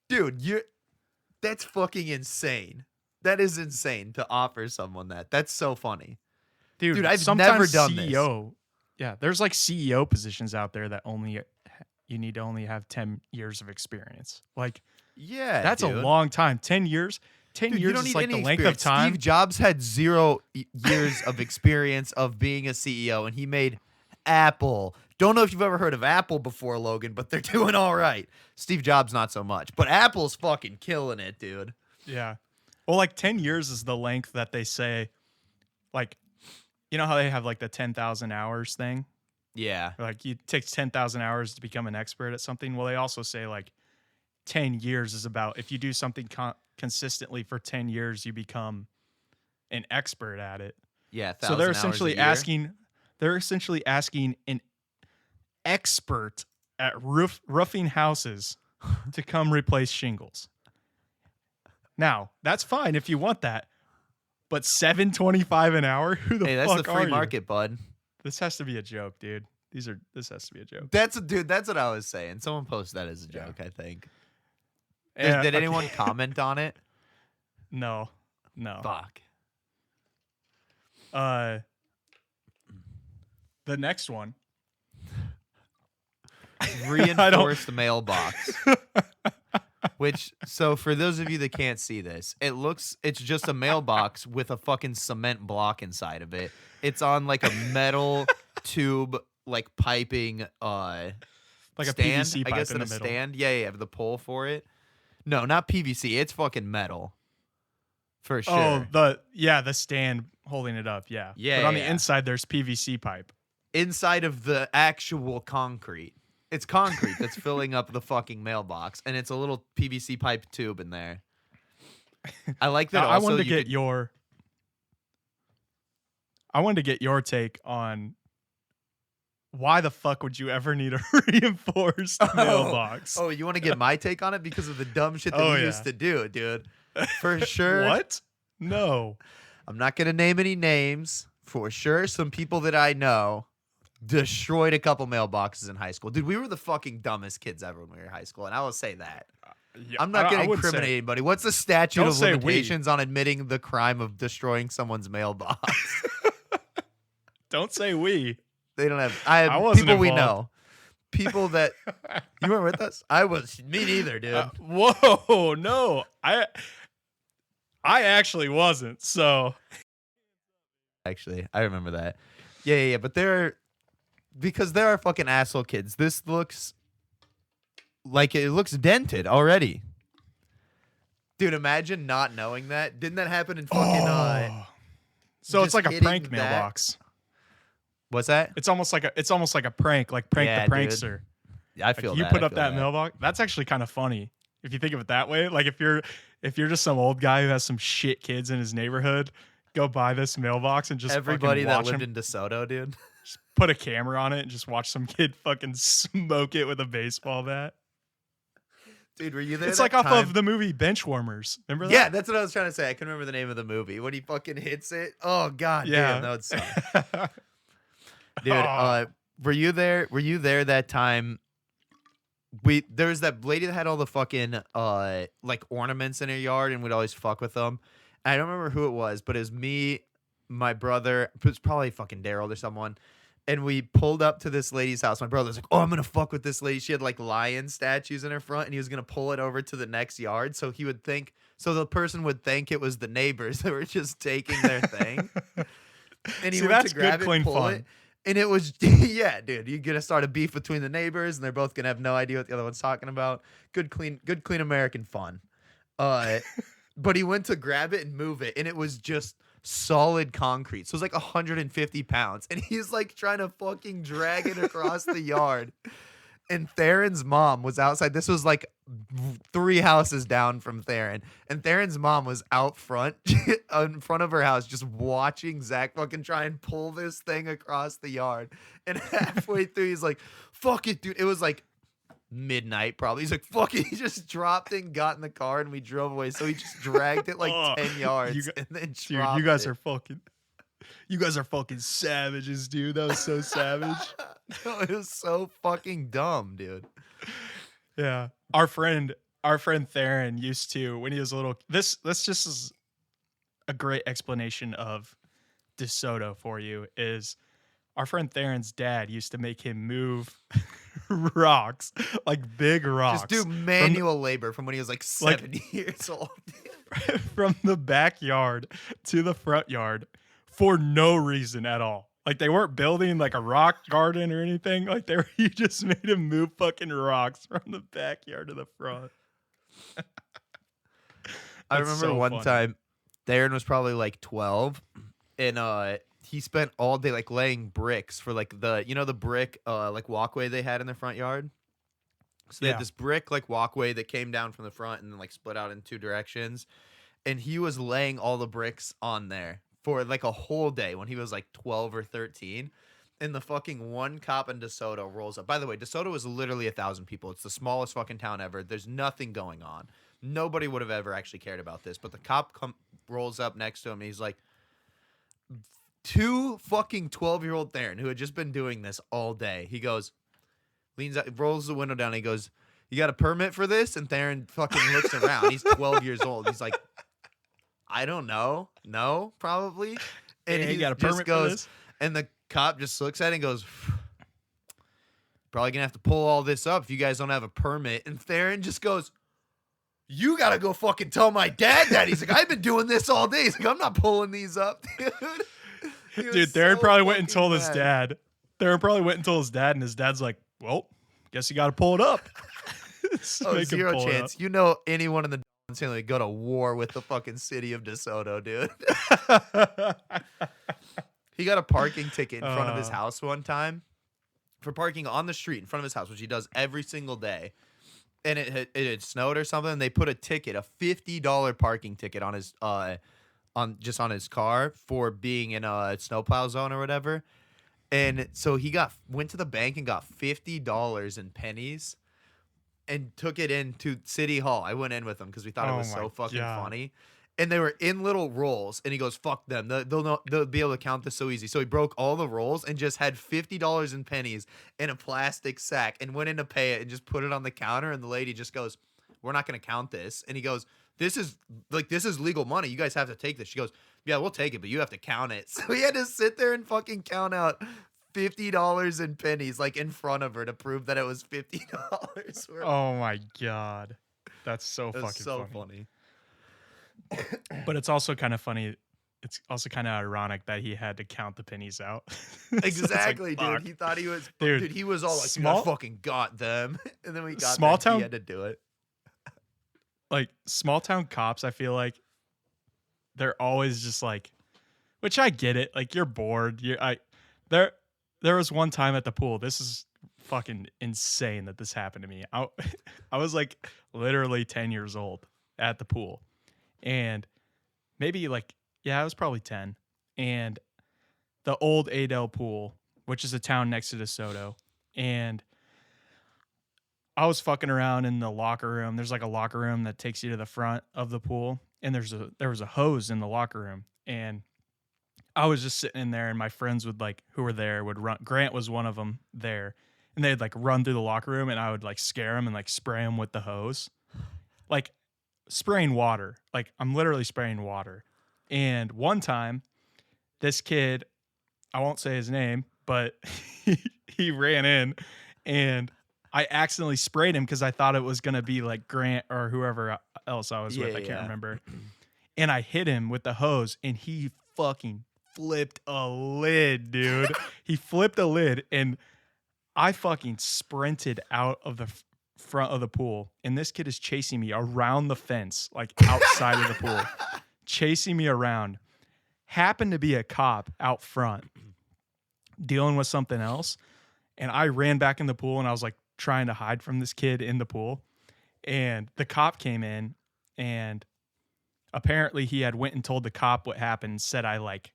dude, that's fucking insane. That is insane to offer someone that. That's so funny. Dude, I've never done CEO, yeah, there's like CEO positions out there that you need to only have 10 years of experience. Like, Yeah, that's dude. a long time. 10 years. 10 Dude, you years don't is need like any the length of experience. time. Steve Jobs had 0 years of experience of being a CEO, and he made Apple. Don't know if you've ever heard of Apple before, Logan, but they're doing all right. Steve Jobs, not so much. But Apple's fucking killing it, dude. Yeah. Well, like 10 years is the length that they say, like, you know how they have like the 10,000 hours thing? Yeah. Like it takes 10,000 hours to become an expert at something. Well, they also say like 10 years is about, if you do something consistently for 10 years, you become an expert at it. Yeah. So they're essentially asking an expert at roofing houses to come replace shingles. Now, that's fine if you want that. But $7.25 an hour? Who the Hey, fuck that's the are free you? market, bud. This has to be a joke, dude. This has to be a joke. That's what I was saying. Someone posted that as a joke, I think. Yeah, Did okay. anyone comment on it? No. Fuck. The next one. Reinforce the mailbox. Which, so for those of you that can't see this, it's just a mailbox with a fucking cement block inside of it. It's on like a metal tube, like piping, Like stand, a PVC pipe I guess in in the a middle. stand. Yeah, the pole for it. No, not PVC. It's fucking metal. For sure. Oh, the stand holding it up, yeah. Yeah, But on the yeah. inside, there's PVC pipe. Inside of the actual concrete. It's concrete that's filling up the fucking mailbox, and it's a little PVC pipe tube in there. I like that. Now, I Also, wanted to you get could- your take on why the fuck would you ever need a reinforced mailbox? Oh, you want to get my take on it because of the dumb shit that Oh, we yeah. used to do, dude. For sure. What? No. I'm not gonna name any names. For sure, some people that I know destroyed a couple mailboxes in high school. Dude, we were the fucking dumbest kids ever when we were in high school, and I will say that. Yeah, I'm not I going to wouldn't say- incriminate anybody. What's the statute Don't of say we. limitations on admitting the crime of destroying someone's mailbox? Don't say we. They don't have. I have I wasn't people we involved. know. People that you weren't with us. I was. Me neither, dude. Whoa, no. I actually wasn't. So Actually, I remember that. Yeah. But because there are fucking asshole kids. This looks like it looks dented already. Dude, imagine not knowing that. Didn't that happen in fucking? So it's just like a hitting prank that- mailbox. What's that? It's almost like a prank, like Prank Yeah, the dude. Prankster. I Like feel you that. put I up feel that mailbox. That's actually kind of funny if you think of it that way. Like if you're just some old guy who has some shit kids in his neighborhood, go buy this mailbox and just Everybody fucking that watch lived him, in DeSoto, dude. just put a camera on it and just watch some kid fucking smoke it with a baseball bat. Dude, were you there? It's that like off time? of the movie Benchwarmers. Remember that? Yeah, that's what I was trying to say. I couldn't remember the name of the movie. When he fucking hits it. Oh god, damn, that would suck. Dude, Oh. were you there? Were you there that time there was that lady that had all the fucking like ornaments in her yard and would always fuck with them. I don't remember who it was, but it was me, my brother. It was probably fucking Daryl or someone. And we pulled up to this lady's house. My brother's like, "Oh, I'm gonna fuck with this lady." She had like lion statues in her front, and he was gonna pull it over to the next yard. So the person would think it was the neighbors that were just taking their thing. And he See, went that's to grab good, it, clean and pull fun. it, and it was yeah, dude. You're gonna start a beef between the neighbors, and they're both gonna have no idea what the other one's talking about. Good, clean American fun. But he went to grab it and move it, and it was just solid concrete. So it was like 150 pounds, and he's like trying to fucking drag it across the yard. And Theron's mom was outside. This was like 3 houses down from Theron. And Theron's mom was out front, in front of her house, just watching Zach fucking try and pull this thing across the yard. And halfway through, he's like, "Fuck it, dude." It was like midnight, probably. He's like, "Fuck it." He just dropped it and got in the car, and we drove away. So he just dragged it like Oh, 10 yards you and then Dude, dropped you guys it. you guys are fucking savages, dude. That was so savage. No, it was so fucking dumb, dude. Yeah. Our friend Theron used to, when he was little, this just is a great explanation of DeSoto for you, is our friend Theron's dad used to make him move rocks, like big rocks. Just do manual labor from when he was like 7 years old. From the backyard to the front yard for no reason at all. Like they weren't building like a rock garden or anything. Like he just made him move fucking rocks from the backyard to the front. I That's remember so one funny. time, Theron was probably like 12, and he spent all day like laying bricks for like the brick like walkway they had in their front yard. So they Yeah. had this brick like walkway that came down from the front and then like split out in 2 directions, and he was laying all the bricks on there for like a whole day when he was like 12 or 13. And the fucking one cop in DeSoto rolls up. By the way, DeSoto is literally 1,000 people. It's the smallest fucking town ever. There's nothing going on. Nobody would have ever actually cared about this. But the cop rolls up next to him, and he's like, 2 fucking 12-year-old Theron who had just been doing this all day. He goes, leans out, rolls the window down, and he goes, "You got a permit for this?" And Theron fucking looks around. He's 12 years old. He's like, "I don't know. No, probably." And Yeah, he you got a just permit for goes, this? and the cop just looks at it and goes, "Probably gonna have to pull all this up if you guys don't have a permit." And Theron just goes, "You gotta go fucking tell my dad that." He's like, "I've been doing this all day." He's like, "I'm not pulling these up, dude." He was Dude, Theron so probably went and fucking told his mad. dad. Theron probably went and told his dad, and his dad's like, "Well, guess you got to pull it up." Just Oh, make him zero pull it chance. You know anyone in the family would go to war with the fucking city of DeSoto, dude. up. He got a parking ticket in front of his Uh. house one time for parking on the street in front of his house, which he does every single day. And it had snowed or something. And they put a $50 parking ticket on his on his car for being in a snowplow zone or whatever. And so he went to the bank and got $50 in pennies and took it into City Hall. I went in with him because we thought it Oh was my so fucking God. funny. And they were in little rolls, and he goes, "Fuck them. They'll be able to count this so easy." So he broke all the rolls and just had $50 in pennies in a plastic sack and went in to pay it and just put it on the counter. And the lady just goes, "We're not going to count this." And he goes, this is legal money. You guys have to take this." She goes, "Yeah, we'll take it, but you have to count it." So he had to sit there and fucking count out $50 in pennies like in front of her to prove that it was $50. Oh my God, that's so It was fucking so funny. funny. But it's also kind of funny. It's also kind of ironic that he had to count the pennies out. So it's like, Exactly, fuck. dude. He thought he was, Dude, dude. He was all like, small- "I fucking got them," and then we got Small there, town- He had to do it. Like small town cops, I feel like they're always just like, which I get it. Like you're bored. There was one time at the pool. This is fucking insane that this happened to me. I was like literally 10 years old at the pool, and maybe like, yeah, I was probably 10. And the old Adel pool, which is a town next to DeSoto, and I was fucking around in the locker room. There's like a locker room that takes you to the front of the pool, and there was a hose in the locker room, and I was just sitting in there, and my friends who were there would run. Grant was one of them there, and and they'd like run through the locker room, and I would like scare them and like spray them with the hose, like spraying water. Like I'm literally spraying water. And one time, this kid, I won't say his name, but he ran in, and I accidentally sprayed him because I thought it was gonna be like Grant or whoever else I was with. I can't remember. And I hit him with the hose, and he fucking flipped a lid, dude. He flipped a lid, and I fucking sprinted out of the front of the pool, and this kid is chasing me around the fence, like outside of the pool, chasing me around. Happened to be a cop out front dealing with something else, and I ran back in the pool, and I was like trying to hide from this kid in the pool, and the cop came in, and apparently he had went and told the cop what happened, said I like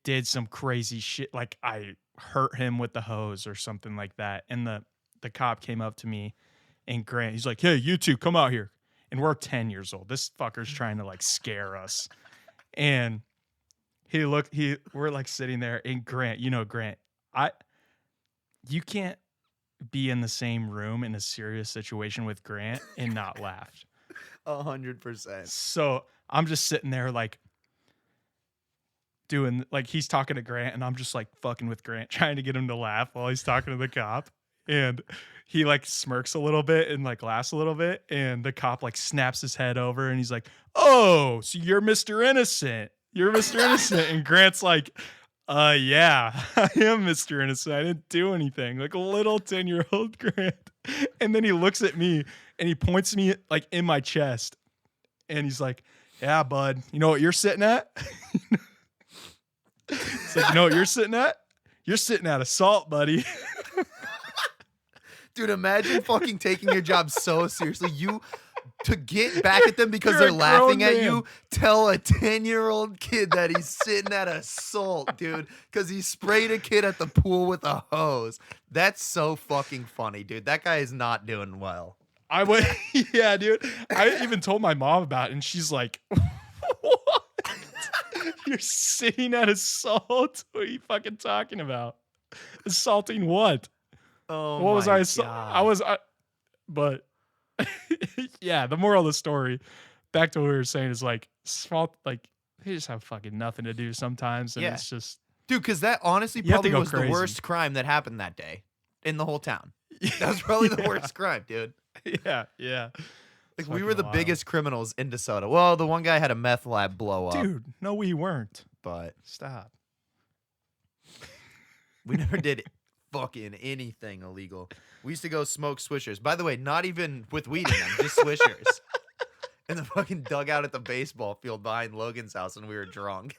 did some crazy shit, like I hurt him with the hose or something like that. And the cop came up to me and Grant, he's like, hey, you two, come out here. And we're 10 years old. This fucker's trying to like scare us. And we're like sitting there, and Grant, Grant, you can't be in the same room in a serious situation with Grant and not laugh. 100%. So I'm just sitting there like doing, like he's talking to Grant, and I'm just like fucking with Grant, trying to get him to laugh while he's talking to the cop. And he like smirks a little bit and like laughs a little bit. And the cop like snaps his head over, and he's like, oh, so you're Mr. Innocent. You're Mr. Innocent. And Grant's like, yeah, I am Mr. Innocent. I didn't do anything. Like a little 10-year-old Grant. And then he looks at me, and he points me like in my chest, and he's like, yeah, bud, you know what you're sitting at? It's like, you know what you're sitting at? You're sitting at assault, buddy. Dude, imagine fucking taking your job so seriously. You, to get back at them because You're they're a laughing grown at man. you, tell a 10-year-old kid that he's sitting at assault, dude, because he sprayed a kid at the pool with a hose. That's so fucking funny, dude. That guy is not doing well. I went, yeah, dude. I even told my mom about it, and she's like, what? You're sitting at assault? What are you fucking talking about? Assaulting what? Oh, What was my I? But yeah, the moral of the story, back to what we were saying, is like, small, like they just have fucking nothing to do sometimes, and Yeah. it's just, Dude, because that honestly You have to probably go was crazy. the worst crime that happened that day in the whole town. That was probably the worst crime, dude. yeah. Like, It's we were fucking the wild. biggest criminals in DeSoto. Well, the one guy had a meth lab blow up, Dude, no, we weren't. but Stop. we never did fucking anything illegal. We used to go smoke swishers. By the way, not even with weed in them, just swishers. In the fucking dugout at the baseball field behind Logan's house when we were drunk.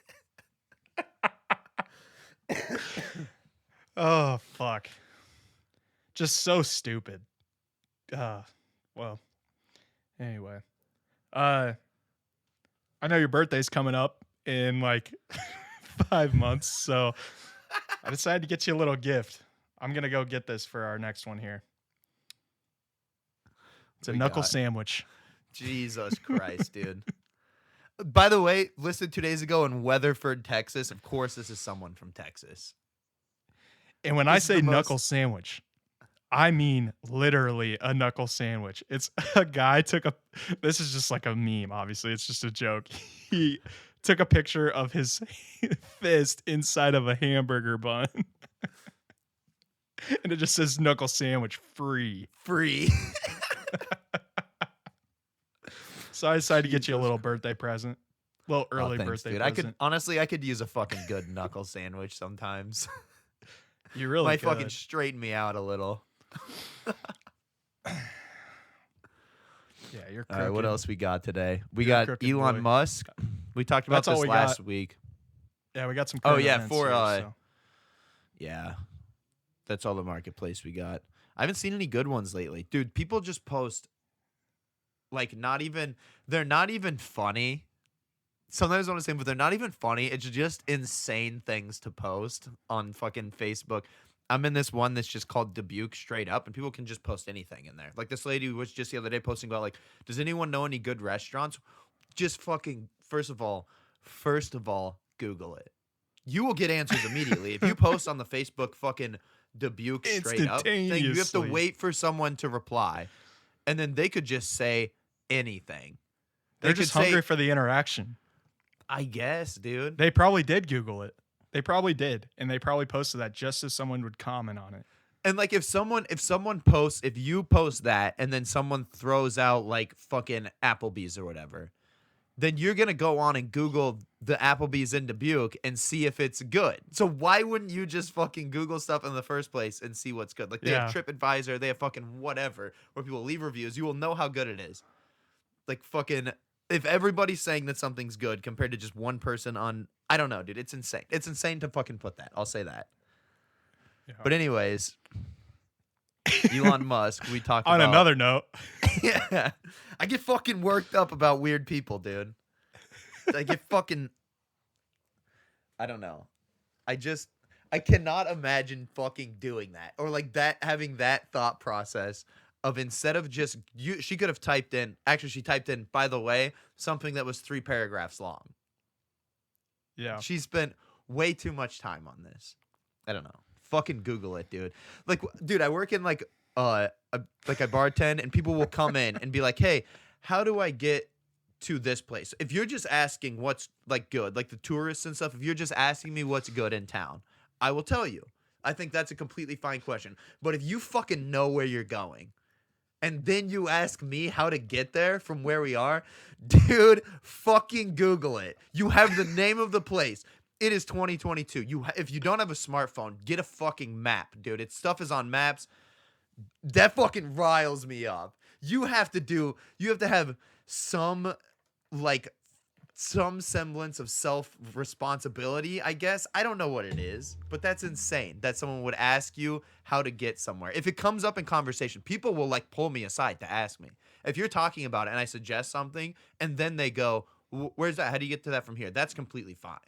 Oh, fuck. Just so stupid. Well, anyway. I know your birthday's coming up in like 5 months, so I decided to get you a little gift. I'm going to go get this for our next one here. It's a We knuckle got- sandwich. Jesus Christ, dude. By the way, listed 2 days ago in Weatherford, Texas. Of course, this is someone from Texas. And when I This is say the most- knuckle sandwich, I mean literally a knuckle sandwich. It's a guy this is just like a meme, obviously. It's just a joke. He took a picture of his fist inside of a hamburger bun. And it just says knuckle sandwich free. Free. So I decided to get you a little birthday present. Little early Thanks, birthday dude. present. I could use a fucking good knuckle sandwich sometimes. You really Might could. fucking straighten me out a little. Yeah, you're All right, what crooked. else we got today? We You're a got crooked Elon boy. Musk. We talked about That's all this we last got. week. Yeah, we got some Oh, current yeah, events for, here, uh, Yeah. That's all the marketplace we got. I haven't seen any good ones lately. Dude, people just post like they're not even funny. Sometimes I want to say, but they're not even funny. It's just insane things to post on fucking Facebook. I'm in this one that's just called Dubuque Straight Up, and people can just post anything in there. Like this lady was just the other day posting about like, does anyone know any good restaurants? Just fucking first of all, Google it. You will get answers immediately. If you post on the Facebook fucking Dubuque straight up, then you have to Instantaneously. wait for someone to reply, and then they could just say anything. They're They just could say, hungry for the interaction. I guess, dude. They probably did Google it. They probably did, and they probably posted that just so someone would comment on it. And like if you post that and then someone throws out like fucking Applebee's or whatever, then you're going to go on and Google the Applebee's in Dubuque and see if it's good. So why wouldn't you just fucking Google stuff in the first place and see what's good? Like they have TripAdvisor, they have fucking whatever, where people leave reviews. You will know how good it is. Like fucking, if everybody's saying that something's good compared to just one person on, I don't know, dude. It's insane. It's insane to fucking put that. I'll say that. Yeah. But anyways, Elon Musk, we talked On about. another note, Yeah. I get fucking worked up about weird people, dude. I get fucking, I don't know. I cannot imagine fucking doing that. Or like that, having that thought process of instead of just, she could have typed in, actually she typed in, by the way, something that was 3 paragraphs long. yeah. She spent way too much time on this. I don't know. Fucking Google it, dude. Like, dude, I work in like I bartend, and people will come in and be like, "Hey, how do I get to this place?" If you're just asking what's like good, like the tourists and stuff, if you're just asking me what's good in town, I will tell you. I think that's a completely fine question. But if you fucking know where you're going, and then you ask me how to get there from where we are, dude, fucking Google it. You have the name of the place. It is 2022. If you don't have a smartphone, get a fucking map, dude. Stuff is on maps. That fucking riles me up. You have to have some semblance of self-responsibility, I guess. I don't know what it is, but that's insane that someone would ask you how to get somewhere. If it comes up in conversation, people will like pull me aside to ask me. If you're talking about it and I suggest something and then they go, "Where's that? How do you get to that from here?" That's completely fine.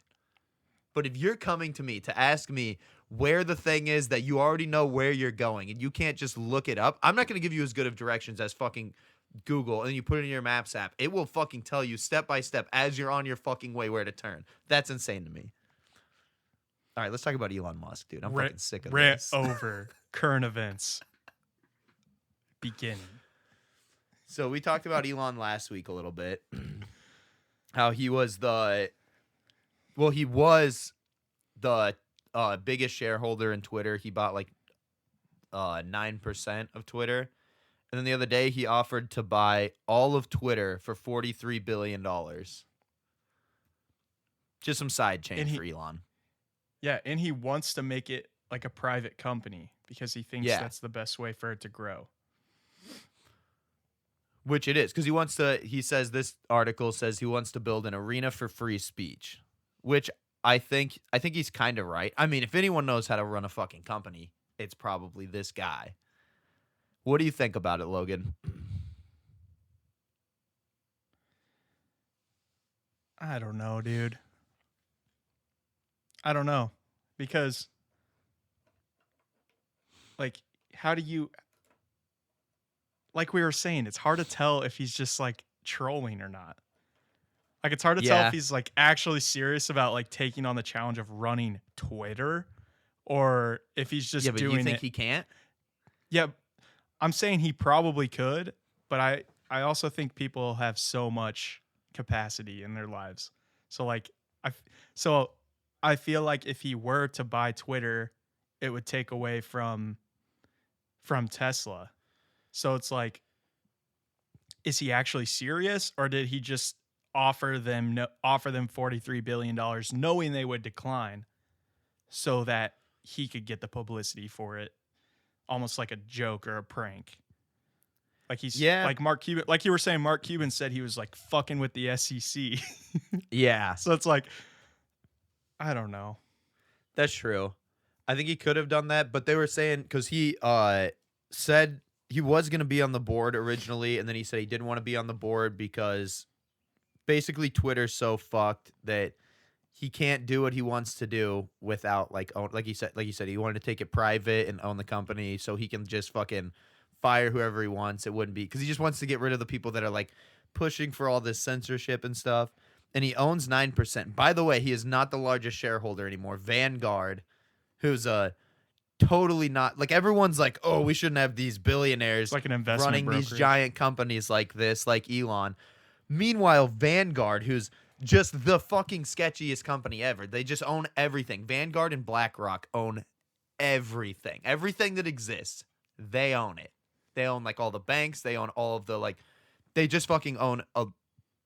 But if you're coming to me to ask me where the thing is that you already know where you're going and you can't just look it up, I'm not going to give you as good of directions as fucking Google, and you put it in your Maps app. It will fucking tell you step by step as you're on your fucking way where to turn. That's insane to me. All right, let's talk about Elon Musk, dude. I'm fucking sick of Rant this. over current events. Beginning. So we talked about Elon last week a little bit. How he was the biggest shareholder in Twitter. He bought like 9% of Twitter. And then the other day he offered to buy all of Twitter for $43 billion. Just some side change for Elon. Yeah, and he wants to make it like a private company because he thinks that's the best way for it to grow. Which it is, because this article says he wants to build an arena for free speech. Which I think he's kind of right. I mean, if anyone knows how to run a fucking company, it's probably this guy. What do you think about it, Logan? I don't know, dude. I don't know. Because, like, how do you... Like we were saying, it's hard to tell if he's just, like, trolling or not. Like, it's hard to tell if he's, like, actually serious about, like, taking on the challenge of running Twitter, or if he's just doing it. Yeah, but you think he can't? Yeah, I'm saying he probably could, but I also think people have so much capacity in their lives. So, like, I feel like if he were to buy Twitter, it would take away from Tesla. So it's like, is he actually serious, or did he just offer them $43 billion knowing they would decline so that he could get the publicity for it, almost like a joke or a prank? Like like Mark Cuban, like you were saying, Mark Cuban said he was like fucking with the SEC. Yeah. So it's like, I don't know. That's true. I think he could have done that, but they were saying, because he said he was going to be on the board originally, and then he said he didn't want to be on the board because basically Twitter's so fucked that he can't do what he wants to do without like he said he wanted to take it private and own the company so he can just fucking fire whoever he wants. It wouldn't be, because he just wants to get rid of the people that are like pushing for all this censorship and stuff. And he owns 9%. By the way, he is not the largest shareholder anymore. Vanguard, who's a totally not. Like everyone's like, oh, we shouldn't have these billionaires It's like an investment running these brokerage. giant companies like this, like Elon. Meanwhile, Vanguard, who's just the fucking sketchiest company ever, they just own everything. Vanguard and BlackRock own everything. Everything that exists, they own it. They own like all the banks. They own all of the like. They just fucking own a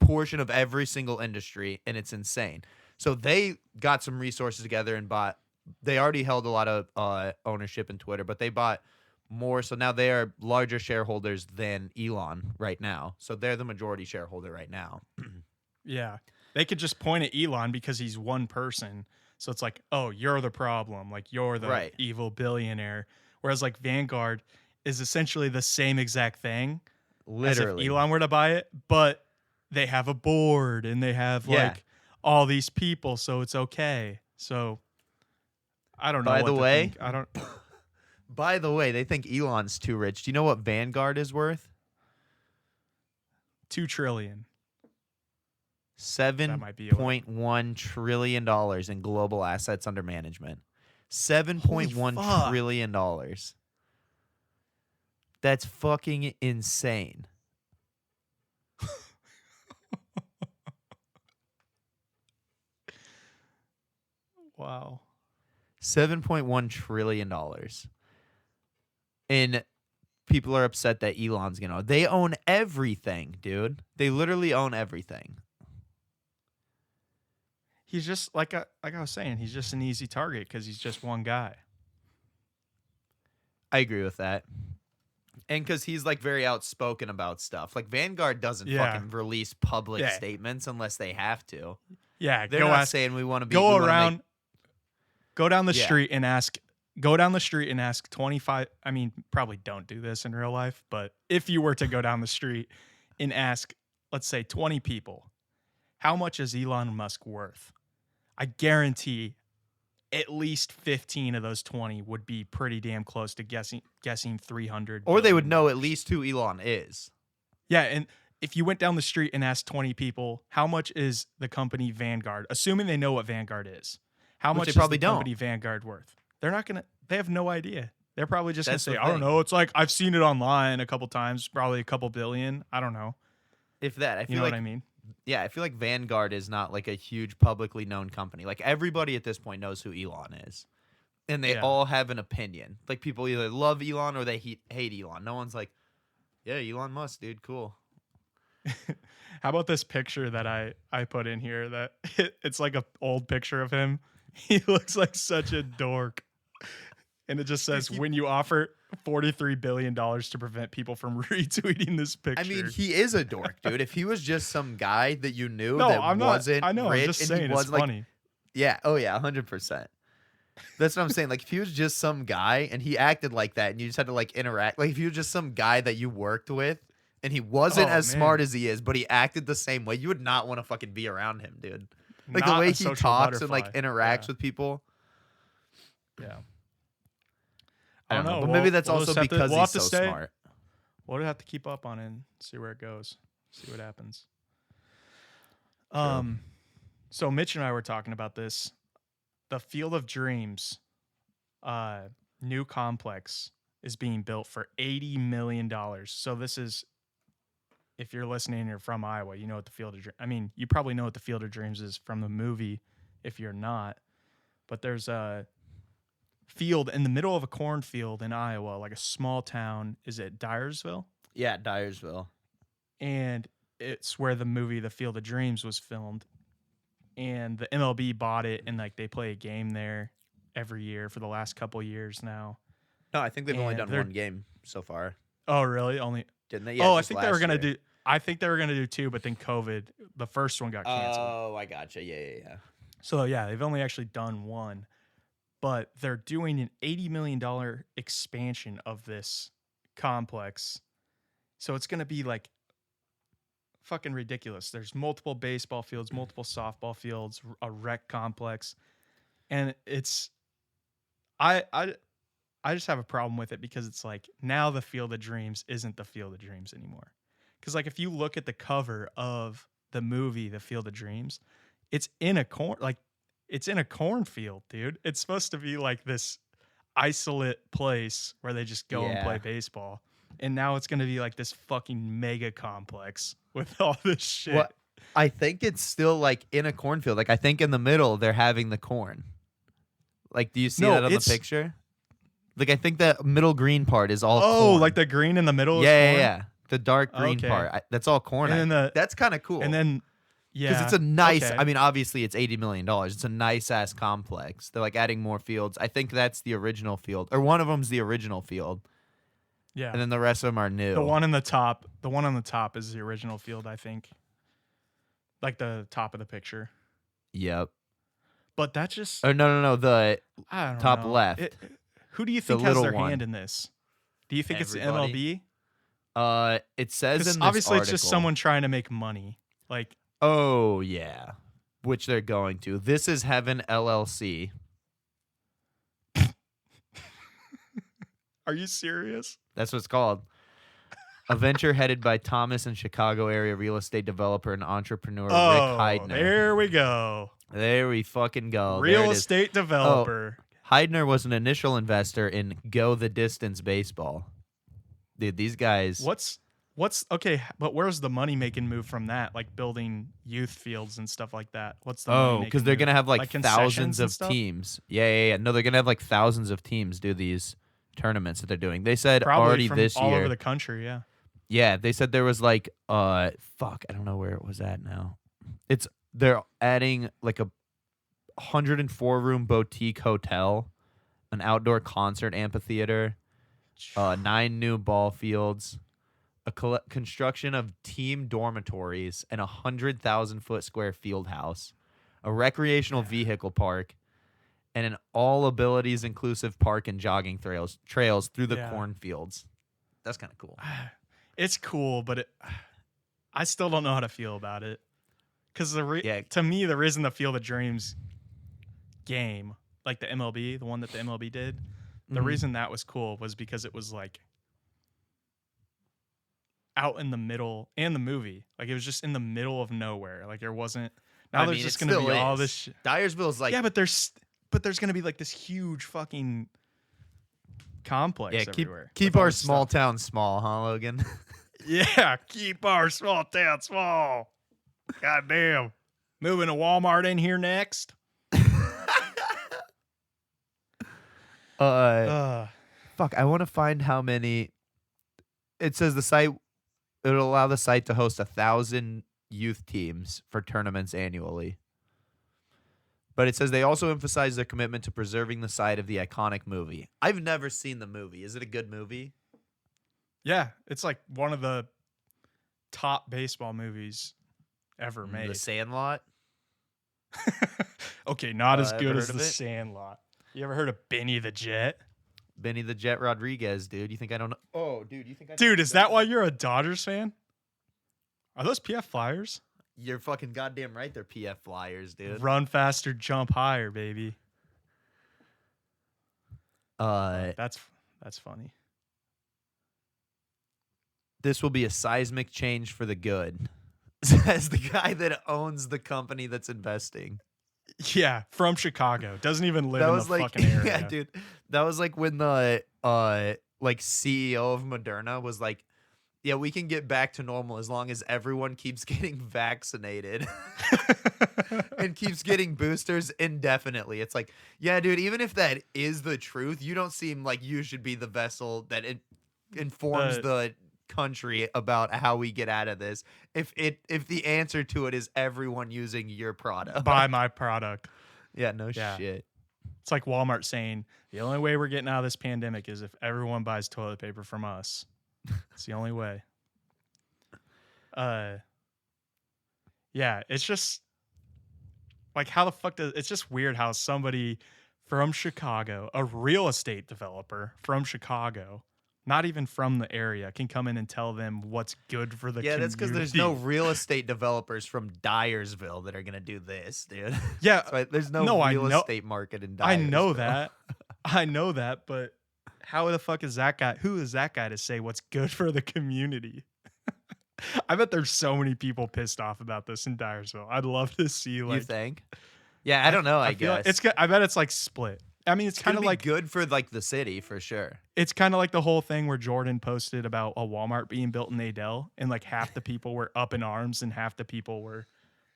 portion of every single industry, and it's insane. So they got some resources together and bought. They already held a lot of ownership in Twitter, but they bought more. So now they are larger shareholders than Elon right now. So they're the majority shareholder right now. Yeah. They could just point at Elon because he's one person. So it's like, oh, you're the problem. Like, you're the Right. evil billionaire. Whereas, like, Vanguard is essentially the same exact thing Literally. as if Elon were to buy it, but they have a board and they have, Yeah. like, all these people. So it's okay. So I don't know. By what the to way- think. I don't. By the way, they think Elon's too rich. Do you know what Vanguard is worth? 2 trillion. might be a lot. $7.1 trillion in global assets under management. $7.1 fuck. trillion. That's fucking insane. Wow. $7.1 trillion. And people are upset that Elon's gonna. They own everything, dude. They literally own everything. He's just like I was saying, he's just an easy target because he's just one guy. I agree with that. And because he's like very outspoken about stuff. Like Vanguard doesn't Yeah. fucking release public Yeah. statements unless they have to. Yeah, They're go not ask, saying we want to be. go we wanna around, make- go down the Yeah. street and ask. Go down the street and ask 25. I mean, probably don't do this in real life, but if you were to go down the street and ask, let's say 20 people, how much is Elon Musk worth? I guarantee at least 15 of those 20 would be pretty damn close to guessing 300. or they would billion know at dollars. least who Elon is. Yeah, and if you went down the street and asked 20 people, how much is the company Vanguard, assuming they know what Vanguard is, how Which much they is probably the don't. company Vanguard worth? They're not going to, they have no idea. They're probably just going to That's say, the I don't thing. know. It's like, I've seen it online a couple times, probably a couple billion. I don't know. If that, I You feel know like what I mean? yeah, I feel like Vanguard is not like a huge publicly known company. Like everybody at this point knows who Elon is, and they Yeah. all have an opinion. Like people either love Elon or they hate Elon. No one's like, yeah, Elon Musk, dude, cool. How about this picture that I put in here that it's like a old picture of him. He looks like such a dork. And it just says, when you offer $43 billion to prevent people from retweeting this picture. I mean, he is a dork, dude. If he was just some guy that you knew no, that I'm not. wasn't I know. rich I'm just and saying he it's was like, funny. yeah, oh yeah, 100%. That's what I'm saying. Like if he was just some guy and he acted like that and you just had to like interact, like if he was just some guy that you worked with and he wasn't Oh, as smart man. as he is, but he acted the same way, you would not want to fucking be around him, dude. Like Not the way a he social talks and like butterfly. interacts with people. Yeah. I don't know, but We'll- maybe that's we'll also just have to- because we'll he's have so to stay- smart. We'll have to keep up on it and see where it goes. See what happens. True. So Mitch and I were talking about this. The Field of Dreams new complex is being built for $80 million. So this is, if you're listening and you're from Iowa, you know what the Field of Dreams, I mean, you probably know what the Field of Dreams is from the movie if you're not. But there's a field in the middle of a cornfield in Iowa, like a small town. Is it Dyersville? Yeah, Dyersville. And it's where the movie The Field of Dreams was filmed. And the MLB bought it, and like they play a game there every year for the last couple years now. No, I think they've only And done they're- one game so far, Oh, really? Only? didn't they? Yeah, I just think they were last gonna year. do. I think they were gonna do two, but then COVID, the first one got canceled. Oh, I gotcha. Yeah. So yeah, they've only actually done one, but they're doing an $80 million expansion of this complex. So it's gonna be like fucking ridiculous. There's multiple baseball fields, multiple softball fields, a rec complex, and it's I just have a problem with it because it's like now the Field of Dreams isn't the Field of Dreams anymore. Because like if you look at the cover of the movie The Field of Dreams, it's in a cornfield, dude. It's supposed to be like this. isolate place where they just go and play Yeah. baseball. And now it's going to be like this fucking mega complex with all this shit. What? I think it's still like in a cornfield. Like I think in the middle they're having the corn. Like, do you see No, that on the it's- picture? Like I think that middle green part is all Oh, corn. like the green in the middle yeah, is yeah, corn? yeah. The dark green Okay. part. That's all corn. And then That's kind of cool. And then, yeah. Because it's a nice, okay. I mean, obviously it's $80 million. It's a nice ass complex. They're like adding more fields. I think that's the original field, or one of them's the original field, yeah. and then the rest of them are new. The one on the top is the original field, I think. Like the top of the picture. Yep. But that's just, Oh, no. The I don't top know. left. Who do you think has little their one. hand in this? Do you think it's Everybody. the MLB? It says in Because this obviously it's just article- someone trying to make money. Like, Oh yeah, which they're going to. This is Heaven LLC. are you serious? That's what it's called. A venture headed by Thomas and Chicago area real estate developer and entrepreneur Rick Heidner. There we go. There we fucking go. Real There it is. estate developer. Heidner was an initial investor in Go the Distance Baseball. Dude, these guys. What's okay? But where's the money making move from that? Like building youth fields and stuff like that. What's the Oh, money because making they're move? gonna have like concessions thousands and of stuff? teams. Yeah. No, they're gonna have like thousands of teams do these tournaments that they're doing. They said Probably already from this all year. over the country. Yeah. Yeah, they said there was like fuck, I don't know where it was at now. They're adding like a 104-room boutique hotel, an outdoor concert amphitheater, 9 new ball fields, a construction of team dormitories, and 100,000 square field house, a recreational vehicle park, and an all abilities inclusive park and jogging trails through the Yeah. cornfields. That's kind of cool. It's cool, but I still don't know how to feel about it. Because Yeah. to me, the reason the Field of Dreams game, like the MLB, the one that the MLB did, the Mhm. reason that was cool was because it was like out in the middle, and the movie, like it was just in the middle of nowhere. Like there wasn't. Now there's just going to be all this. Dyersville's like Yeah, but there's going to be like this huge fucking complex keep everywhere. keep with all our this small stuff. town small, huh, Logan? Yeah, keep our small town small. God damn. Moving a Walmart in here next. Fuck, I want to find how many. It says the site it'll allow the site to host 1,000 youth teams for tournaments annually. But it says they also emphasize their commitment to preserving the site of the iconic movie. I've never seen the movie. Is it a good movie? Yeah, it's like one of the top baseball movies ever made. The Sandlot. Okay, not as Ever good as heard The of it? Sandlot. You ever heard of Benny the Jet? Benny the Jet Rodriguez, dude. You think I don't know? Oh, dude, you think I Dude, is that why you're a Dodgers fan? Are those PF Flyers? You're fucking goddamn right. They're PF Flyers, dude. Run faster, jump higher, baby. That's funny. This will be a seismic change for the good, says the guy that owns the company that's investing. Yeah, from Chicago. Doesn't even live That in was the like, fucking area. yeah, dude. That was like when the like CEO of Moderna was like, yeah, we can get back to normal as long as everyone keeps getting vaccinated and keeps getting boosters indefinitely. It's like, yeah, dude, even if that is the truth, you don't seem like you should be the vessel that informs the country about how we get out of this. If the answer to it is everyone using your product. Buy my product. Yeah, no Yeah. shit. It's like Walmart saying the only way we're getting out of this pandemic is if everyone buys toilet paper from us. It's the only way. Yeah, it's just like how the fuck does it's just weird how somebody from Chicago, a real estate developer from Chicago, not even from the area, can come in and tell them what's good for the Yeah, that's because there's no community. real estate developers from Dyersville that are gonna do this, dude. Yeah, That's why there's no, no, I real know- estate market in Dyersville. I know that. I know that, but how the fuck is that guy? Who is that guy to say what's good for the community? I bet there's so many people pissed off about this in Dyersville. I'd love to see You like think? Yeah, I don't know. I feel like guess I bet it's like split. I mean, it's It's kind gonna of be like good for like the city for sure. it's kind of like the whole thing where Jordan posted about a Walmart being built in Adel, and like half the people were up in arms, and half the people were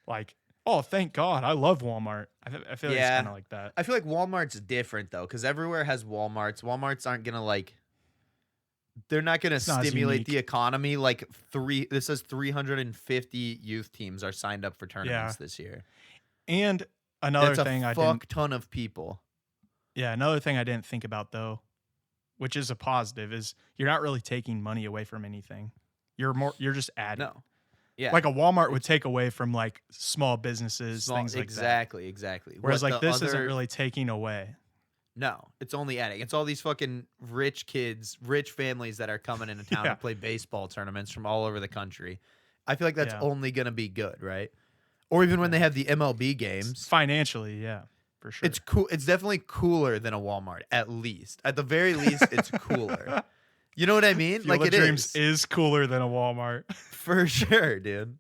like, "Oh, thank God, I love Walmart." I feel like it's kind of like that. I feel like Walmart's different though, because everywhere has Walmarts. Walmarts aren't gonna like. They're not gonna It's not as stimulate the unique. economy like This says 350 youth teams are signed up for tournaments Yeah. this year. And another That's thing a I fuck didn't, ton of people. yeah, another thing I didn't think about though, which is a positive, is you're not really taking money away from anything. You're just adding. No. Yeah. Like a Walmart would take away from like small businesses, Small, things like that. exactly. Whereas What like the this isn't other- really taking away. No, it's only adding. It's all these fucking rich kids, rich families that are coming into town Yeah. to play baseball tournaments from all over the country. I feel like that's Yeah. only gonna be good, right? Or even when they have the MLB games. Financially, yeah, for sure. It's cool. It's definitely cooler than a Walmart, at least. At the very least, it's cooler. You know what I mean? Field Like of it Dreams is is cooler than a Walmart. for sure, dude.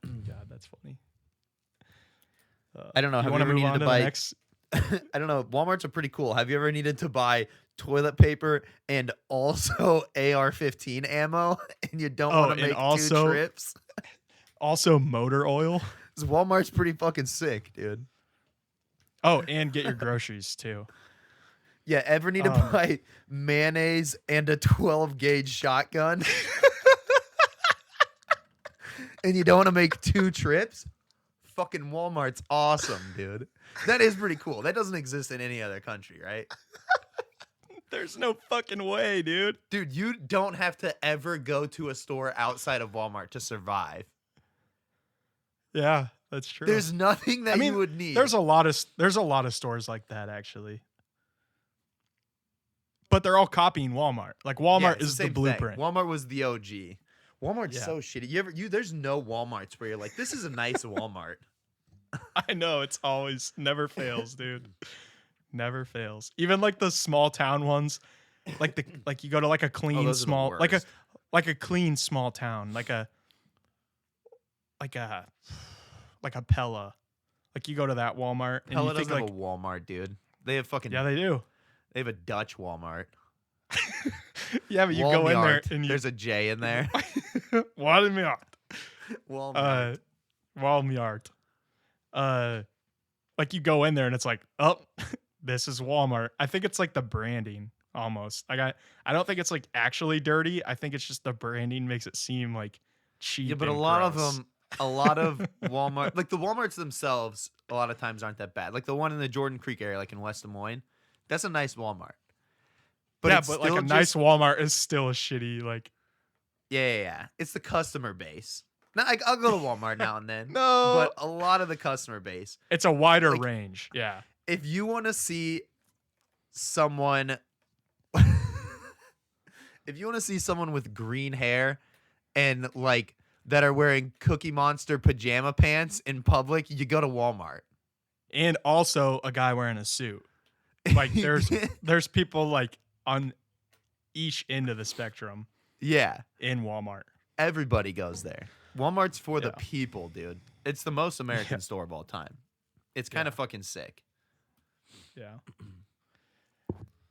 God, that's funny. I don't know. You Have you want to ever move needed on to to buy? the next? I don't know. Walmarts are pretty cool. Have you ever needed to buy toilet paper and also AR-15 ammo, and you don't Oh, want and to make also- 2 trips? Also, motor oil. 'Cause Walmart's pretty fucking sick, dude. Oh, and get your groceries too. Yeah, ever need to buy mayonnaise and a 12 gauge shotgun? And you don't want to make 2 trips? Fucking Walmart's awesome, dude. That is pretty cool. That doesn't exist in any other country, right? There's no fucking way, dude. Dude, you don't have to ever go to a store outside of Walmart to survive. Yeah, that's true. There's nothing that I mean, you would need. There's a lot of stores like that actually. But they're all copying Walmart. Like Yeah, Walmart it's is the same thing. blueprint. Walmart was the OG. Walmart's Yeah. so shitty. There's no Walmarts where you're like, this is a nice Walmart. I know, it's always never fails, dude. Never fails. Even like the small town ones, like you go to like a clean those are the small worst. like a clean small town, like a Pella. Like you go to that Walmart and Pella you think doesn't like have a Walmart, dude. They have fucking. yeah, they do. They have a Dutch Walmart. Yeah, but you go in there Walmart. and you There's a J in there. Walmart. Walmart. Walmart. Like you go in there and it's like, oh, this is Walmart. I think it's like the branding almost. I don't think it's like actually dirty. I think it's just the branding makes it seem like cheap. Yeah, but a and lot of gross. them, a lot of Walmart, like the Walmarts themselves, a lot of times aren't that bad. Like the one in the Jordan Creek area, like in West Des Moines, that's a nice Walmart. yeah, it's but like still a nice just- Walmart is still a shitty like. Yeah. It's the customer base. Now, I'll go to Walmart now and then. No. But a lot of the customer base. It's a wider Like- range. Yeah. If you want to see someone, if you want to see someone with green hair and like that are wearing Cookie Monster pajama pants in public, you go to Walmart. And also a guy wearing a suit. Like there's people like on each end of the spectrum Yeah, in Walmart. everybody goes there. Walmart's for the Yeah. people, dude. It's the most American Yeah. store of all time. It's kind of fucking sick. Yeah.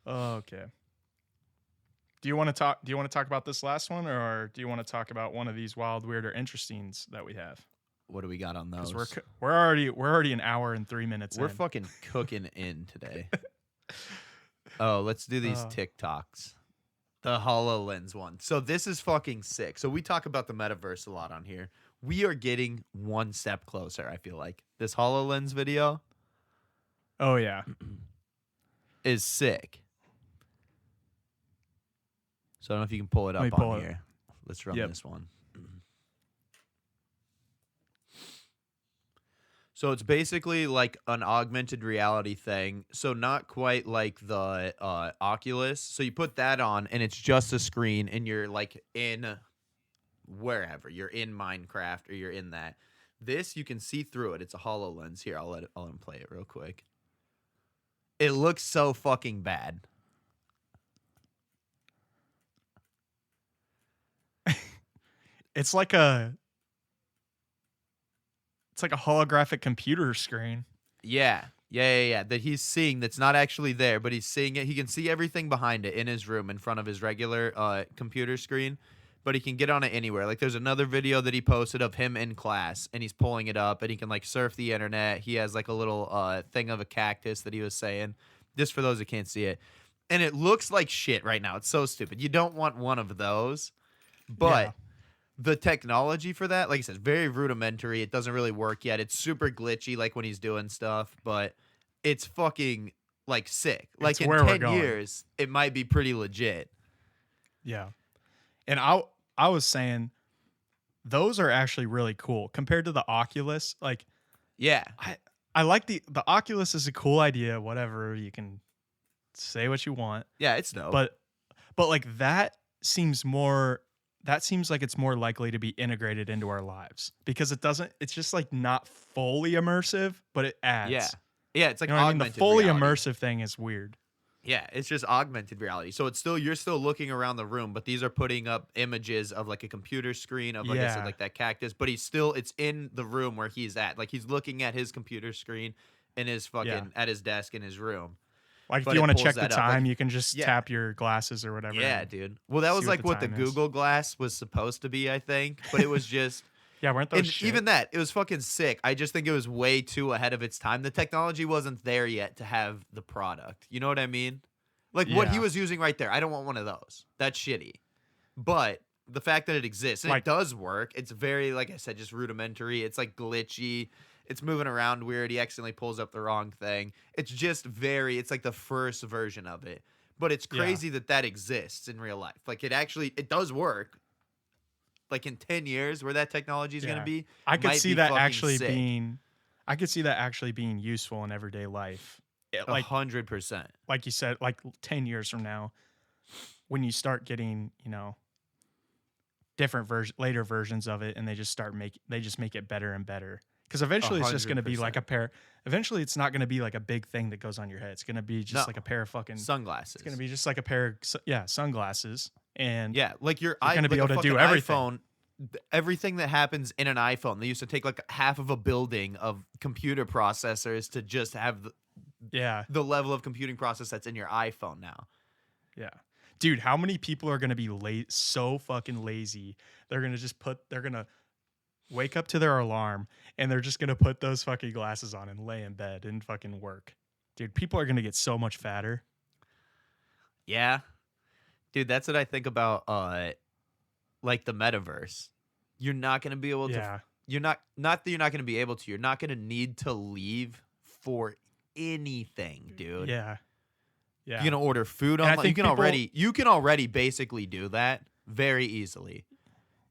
Okay. Do you want to talk about this last one, or do you want to talk about one of these wild, weird, or interestings that we have? What do we got on those? Because we're already an hour and 3 minutes We're in. fucking cooking in today. Oh, let's do these Uh. TikToks. The HoloLens one. So this is fucking sick. So we talk about the metaverse a lot on here. We are getting one step closer, I feel like. This HoloLens video Oh yeah. is sick. So I don't know if you can pull it Let me up pull on it. here. Let's run Yep. this one. So it's basically like an augmented reality thing. So not quite like the Oculus. So you put that on and it's just a screen and you're like in wherever. You're in Minecraft or you're in that. This, you can see through it. It's a HoloLens. Here, I'll let him play it real quick. It looks so fucking bad. It's like a holographic computer screen. Yeah. Yeah. That he's seeing that's not actually there, but he's seeing it. He can see everything behind it in his room in front of his regular computer screen, but he can get on it anywhere. Like there's another video that he posted of him in class, and he's pulling it up, and he can like surf the internet. He has like a little thing of a cactus that he was saying, just for those who can't see it. And it looks like shit right now. It's so stupid. You don't want one of those, but. Yeah. The technology for that, like I said, very rudimentary. It doesn't really work yet. It's super glitchy, like when he's doing stuff, but it's fucking like sick. Like It's in where we're 10 going. years, it might be pretty legit. Yeah. And I was saying those are actually really cool compared to the Oculus. Like Yeah. I like the Oculus is a cool idea, whatever, you can say what you want. Yeah, it's dope. But like that seems like it's more likely to be integrated into our lives because it's just like not fully immersive, but it adds. yeah. Yeah, it's like You know what I mean? augmented The fully reality. immersive thing is weird. Yeah, it's just augmented reality. So you're still looking around the room, but these are putting up images of like a computer screen of like I said, Yeah. like that cactus, but it's in the room where he's at. Like he's looking at his computer screen in his fucking at his desk in his room. Like But if you it want to pulls check the that up, like- time, you can just Yeah. tap your glasses or whatever. Yeah, and- dude. Well, that was see like what the time is. Google Glass was supposed to be, I think, but it was just Yeah, weren't those and shit? even that, it was fucking sick. I just think it was way too ahead of its time. The technology wasn't there yet to have the product. You know what I mean? Like what he Yeah. was using right there. I don't want one of those. That's shitty. But the fact that it exists and Like- it does work, it's very, like I said, just rudimentary. It's like glitchy. It's moving around weird. He accidentally pulls up the wrong thing. It's just it's like the first version of it. But it's Yeah. crazy that exists in real life. Like it does work. Like in 10 years where that technology is going Yeah. to be. I could might see be that fucking actually sick. being useful in everyday life. Like Like 100%. like you said, like 10 years from now, when you start getting, different later versions of it, and they just make it better and better. Because eventually it's just going to be like 100%. eventually it's not going to be like a big thing that goes on your head. It's going to be just No. like a pair of fucking, Sunglasses. it's going to be just like a pair of, sunglasses. And Yeah, like You're gonna be like able a to do fucking everything. iPhone, everything that happens in an iPhone, they used to take like half of a building of computer processors to just have yeah, the level of computing process that's in your iPhone now. yeah. Dude, how many people are going to be so fucking lazy? They're going to wake up to their alarm and they're just going to put those fucking glasses on and lay in bed and fucking work. Dude, people are going to get so much fatter. Yeah. Dude, that's what I think about like the metaverse. You're not going to be able to Yeah. you're not that you're not going to be able to. You're not going to need to leave for anything, dude. Yeah. Yeah. You're gonna order food And I online. think You can already basically do that very easily.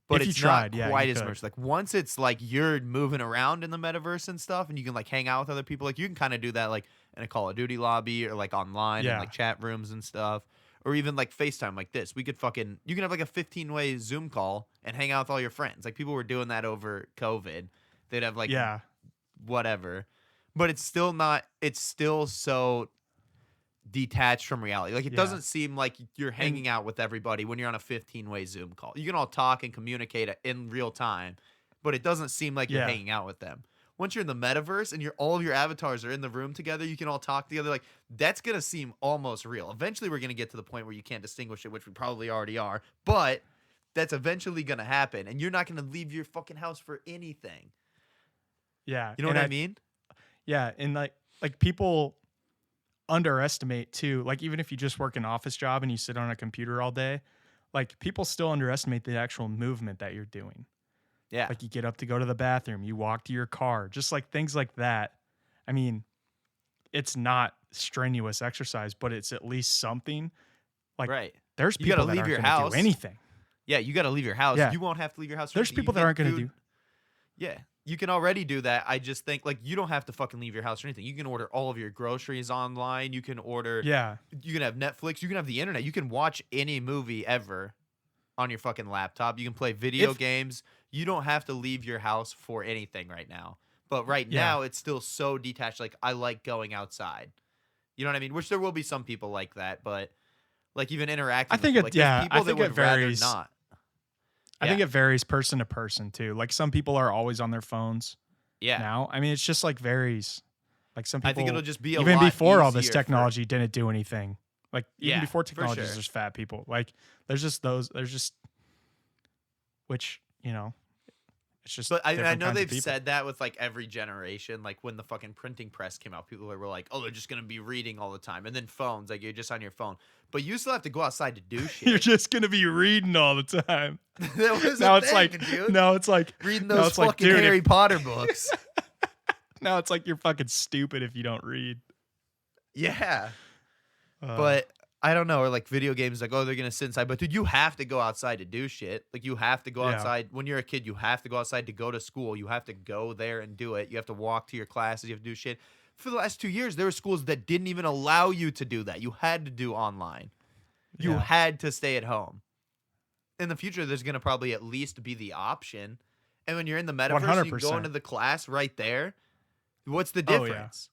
But If you it's tried, not yeah, quite you as could. much. Like once it's like you're moving around in the metaverse and stuff, and you can like hang out with other people. Like you can kind of do that like in a Call of Duty lobby or like online Yeah. and like chat rooms and stuff, or even like FaceTime like this. You can have like a 15-way Zoom call and hang out with all your friends. Like people were doing that over COVID. They'd have like yeah. whatever, but it's still not. It's still so detached from reality. Like it Yeah. doesn't seem like you're hanging out with everybody when you're on a 15-way Zoom call. You can all talk and communicate in real time, but it doesn't seem like you're Yeah. hanging out with them. Once you're in the metaverse and all of your avatars are in the room together, you can all talk together. Like that's gonna seem almost real. Eventually, we're gonna get to the point where you can't distinguish it, which we probably already are. But that's eventually gonna happen, and you're not gonna leave your fucking house for anything. Yeah. You know And what I mean? Yeah, and like people underestimate too. Like even if you just work an office job and you sit on a computer all day, like people still underestimate the actual movement that you're doing. Yeah. Like you get up to go to the bathroom, you walk to your car, just like things like that. I mean, it's not strenuous exercise, but it's at least something. Like right. there's You people gotta that leave aren't your going to house. do anything. Yeah, you got to leave your house. Yeah. You won't have to leave your house. for There's anything. people You that aren't get going to food. do. Yeah, you can already do that. I just think like you don't have to fucking leave your house or anything. You can order all of your groceries online. You can order. Yeah. You can have Netflix. You can have the internet. You can watch any movie ever on your fucking laptop. You can play video games. You don't have to leave your house for anything right now. But right Yeah. now, it's still so detached. Like I like going outside. You know what I mean? Which there will be some people like that, but like even interacting. I think with it- people, like, there's yeah, people I think that it would rather varies. not. I think Yeah. it varies person to person too. Like some people are always on their phones Yeah. now. I mean, it's just like varies. Like some people, I think it'll just be a even lot before all this easier for- technology didn't do anything. Like even Yeah, before for technology, sure. there's just fat people. Like there's just which it's just. But I different know kinds of they've people. said that with like every generation. Like when the fucking printing press came out, people were like, "Oh, they're just gonna be reading all the time," and then phones, like you're just on your phone. But you still have to go outside to do You're shit. just gonna be reading all the time. That was Now a it's thing, like dude. now it's like Reading now those it's like, fucking dude, Harry if- Potter books. now it's like you're fucking stupid if you don't read. Yeah. Uh, But I don't know, or like video games, like, oh, they're gonna sit inside. But dude, you have to go outside to do shit. Like you have to go Yeah. outside when you're a kid. You have to go outside to go to school. You have to go there and do it. You have to walk to your classes. You have to do shit. For the last 2 years, there were schools that didn't even allow you to do that. You had to do online. You yeah. had to stay at home. In the future, there's gonna probably at least be the option. And when you're in the metaverse, you can go 100%. into the class right there. What's the Oh, yeah. difference?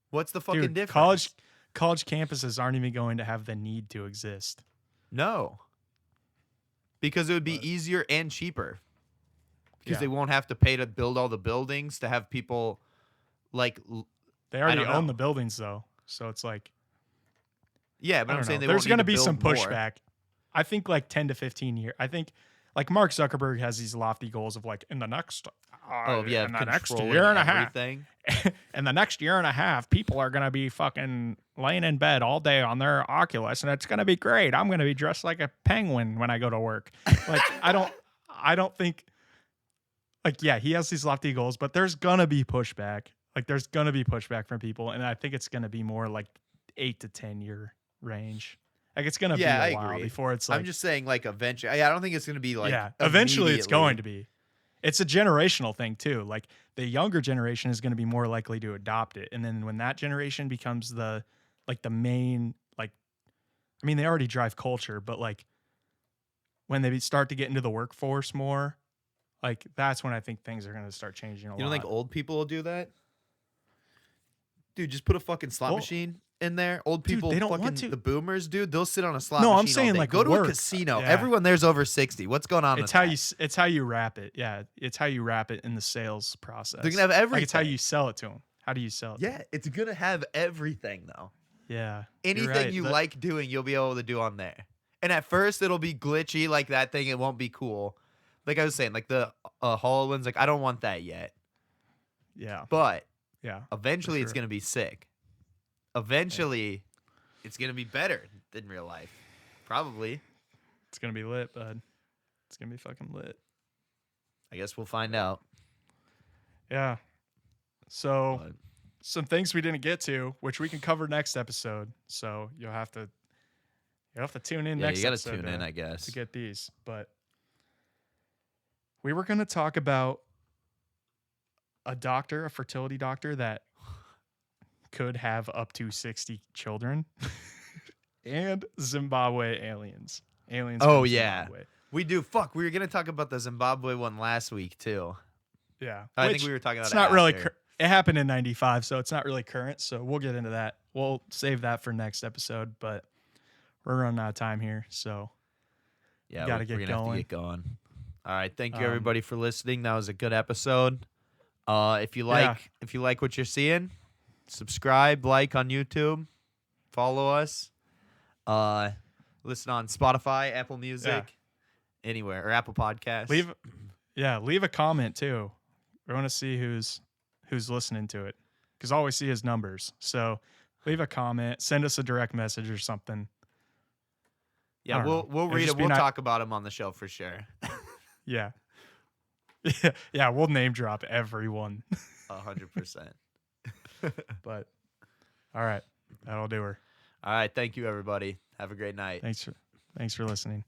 What's the fucking Dude, difference? college campuses aren't even going to have the need to exist. No. Because it would be But- easier and cheaper. Because Yeah. they won't have to pay to build all the buildings to have people like They already don't own know. the buildings though, so it's like yeah, but I I'm don't saying know. they There's won't going to need be some build more. pushback. I think like 10 to 15 years. I think like Mark Zuckerberg has these lofty goals of like in the next Oh yeah, in the next controlling year and a half. everything. In the next year and a half, people are going to be fucking laying in bed all day on their Oculus and it's going to be great. I'm going to be dressed like a penguin when I go to work. Like I don't think like yeah, he has these lofty goals, but there's going to be pushback. Like there's going to be pushback from people and I think it's going to be more like 8 to 10 year range. Like it's going to Yeah, be I a while agree. before it's like I'm just saying like eventually. I don't think it's gonna be like yeah, eventually it's going to immediately. be. It's a generational thing too. Like the younger generation is going to be more likely to adopt it, and then when that generation becomes the main like, I mean they already drive culture, but like when they start to get into the workforce more, like that's when I think things are going to start changing a lot. You don't think old people will do that? Dude, just put a fucking slot Well, machine in there. Old dude, people, they don't fucking want to. the boomers, dude, they'll sit on a slot No, machine I'm all saying, day. like, Go to work. a casino. Yeah. Everyone there's over 60. What's going on? It's with how that? it's how you wrap it. Yeah, it's how you wrap it in the sales process. They're gonna have everything. Like it's how you sell it to them. How do you sell it? Yeah, it's gonna have everything though. Yeah. you're Anything right. you That- like doing, you'll be able to do on there. And at first, it'll be glitchy like that thing. It won't be cool. Like I was saying, like the Hololens. Like I don't want that yet. Yeah. But Yeah. eventually, it's sure. gonna be sick. Eventually, it's gonna be better than real life. Probably. It's gonna be lit, bud. It's gonna be fucking lit. I guess we'll find out. Yeah. So But some things we didn't get to, which we can cover next episode. So you'll have to tune in yeah, next you gotta episode tune in, to, I guess. to get these. But we were gonna talk about a fertility doctor that could have up to 60 children and Zimbabwe aliens. Aliens. Oh, from yeah. Zimbabwe. We do. Fuck, we were gonna talk about the Zimbabwe one last week too. Yeah. I Which think we were talking about it's it not really after. it happened in 95, so it's not really current, so we'll get into that. We'll save that for next episode, but we're running out of time here, so Yeah, gotta we're get gonna have going. to get going. All right, thank you Um, everybody for listening. That was a good episode. If you Yeah. like what you're seeing, subscribe, like on YouTube, follow us. Listen on Spotify, Apple Music, anywhere, or Apple Podcasts. leave a comment too. We want to see who's listening to it, because all we see is numbers. So leave a comment, send us a direct message or something. I Yeah, don't we'll know. we'll It'd read just it. be We'll ni- talk about them on the show for sure. Yeah. Yeah, we'll name drop everyone. 100%. But all right, that'll do her. All right, thank you everybody. Have a great night. Thanks for listening.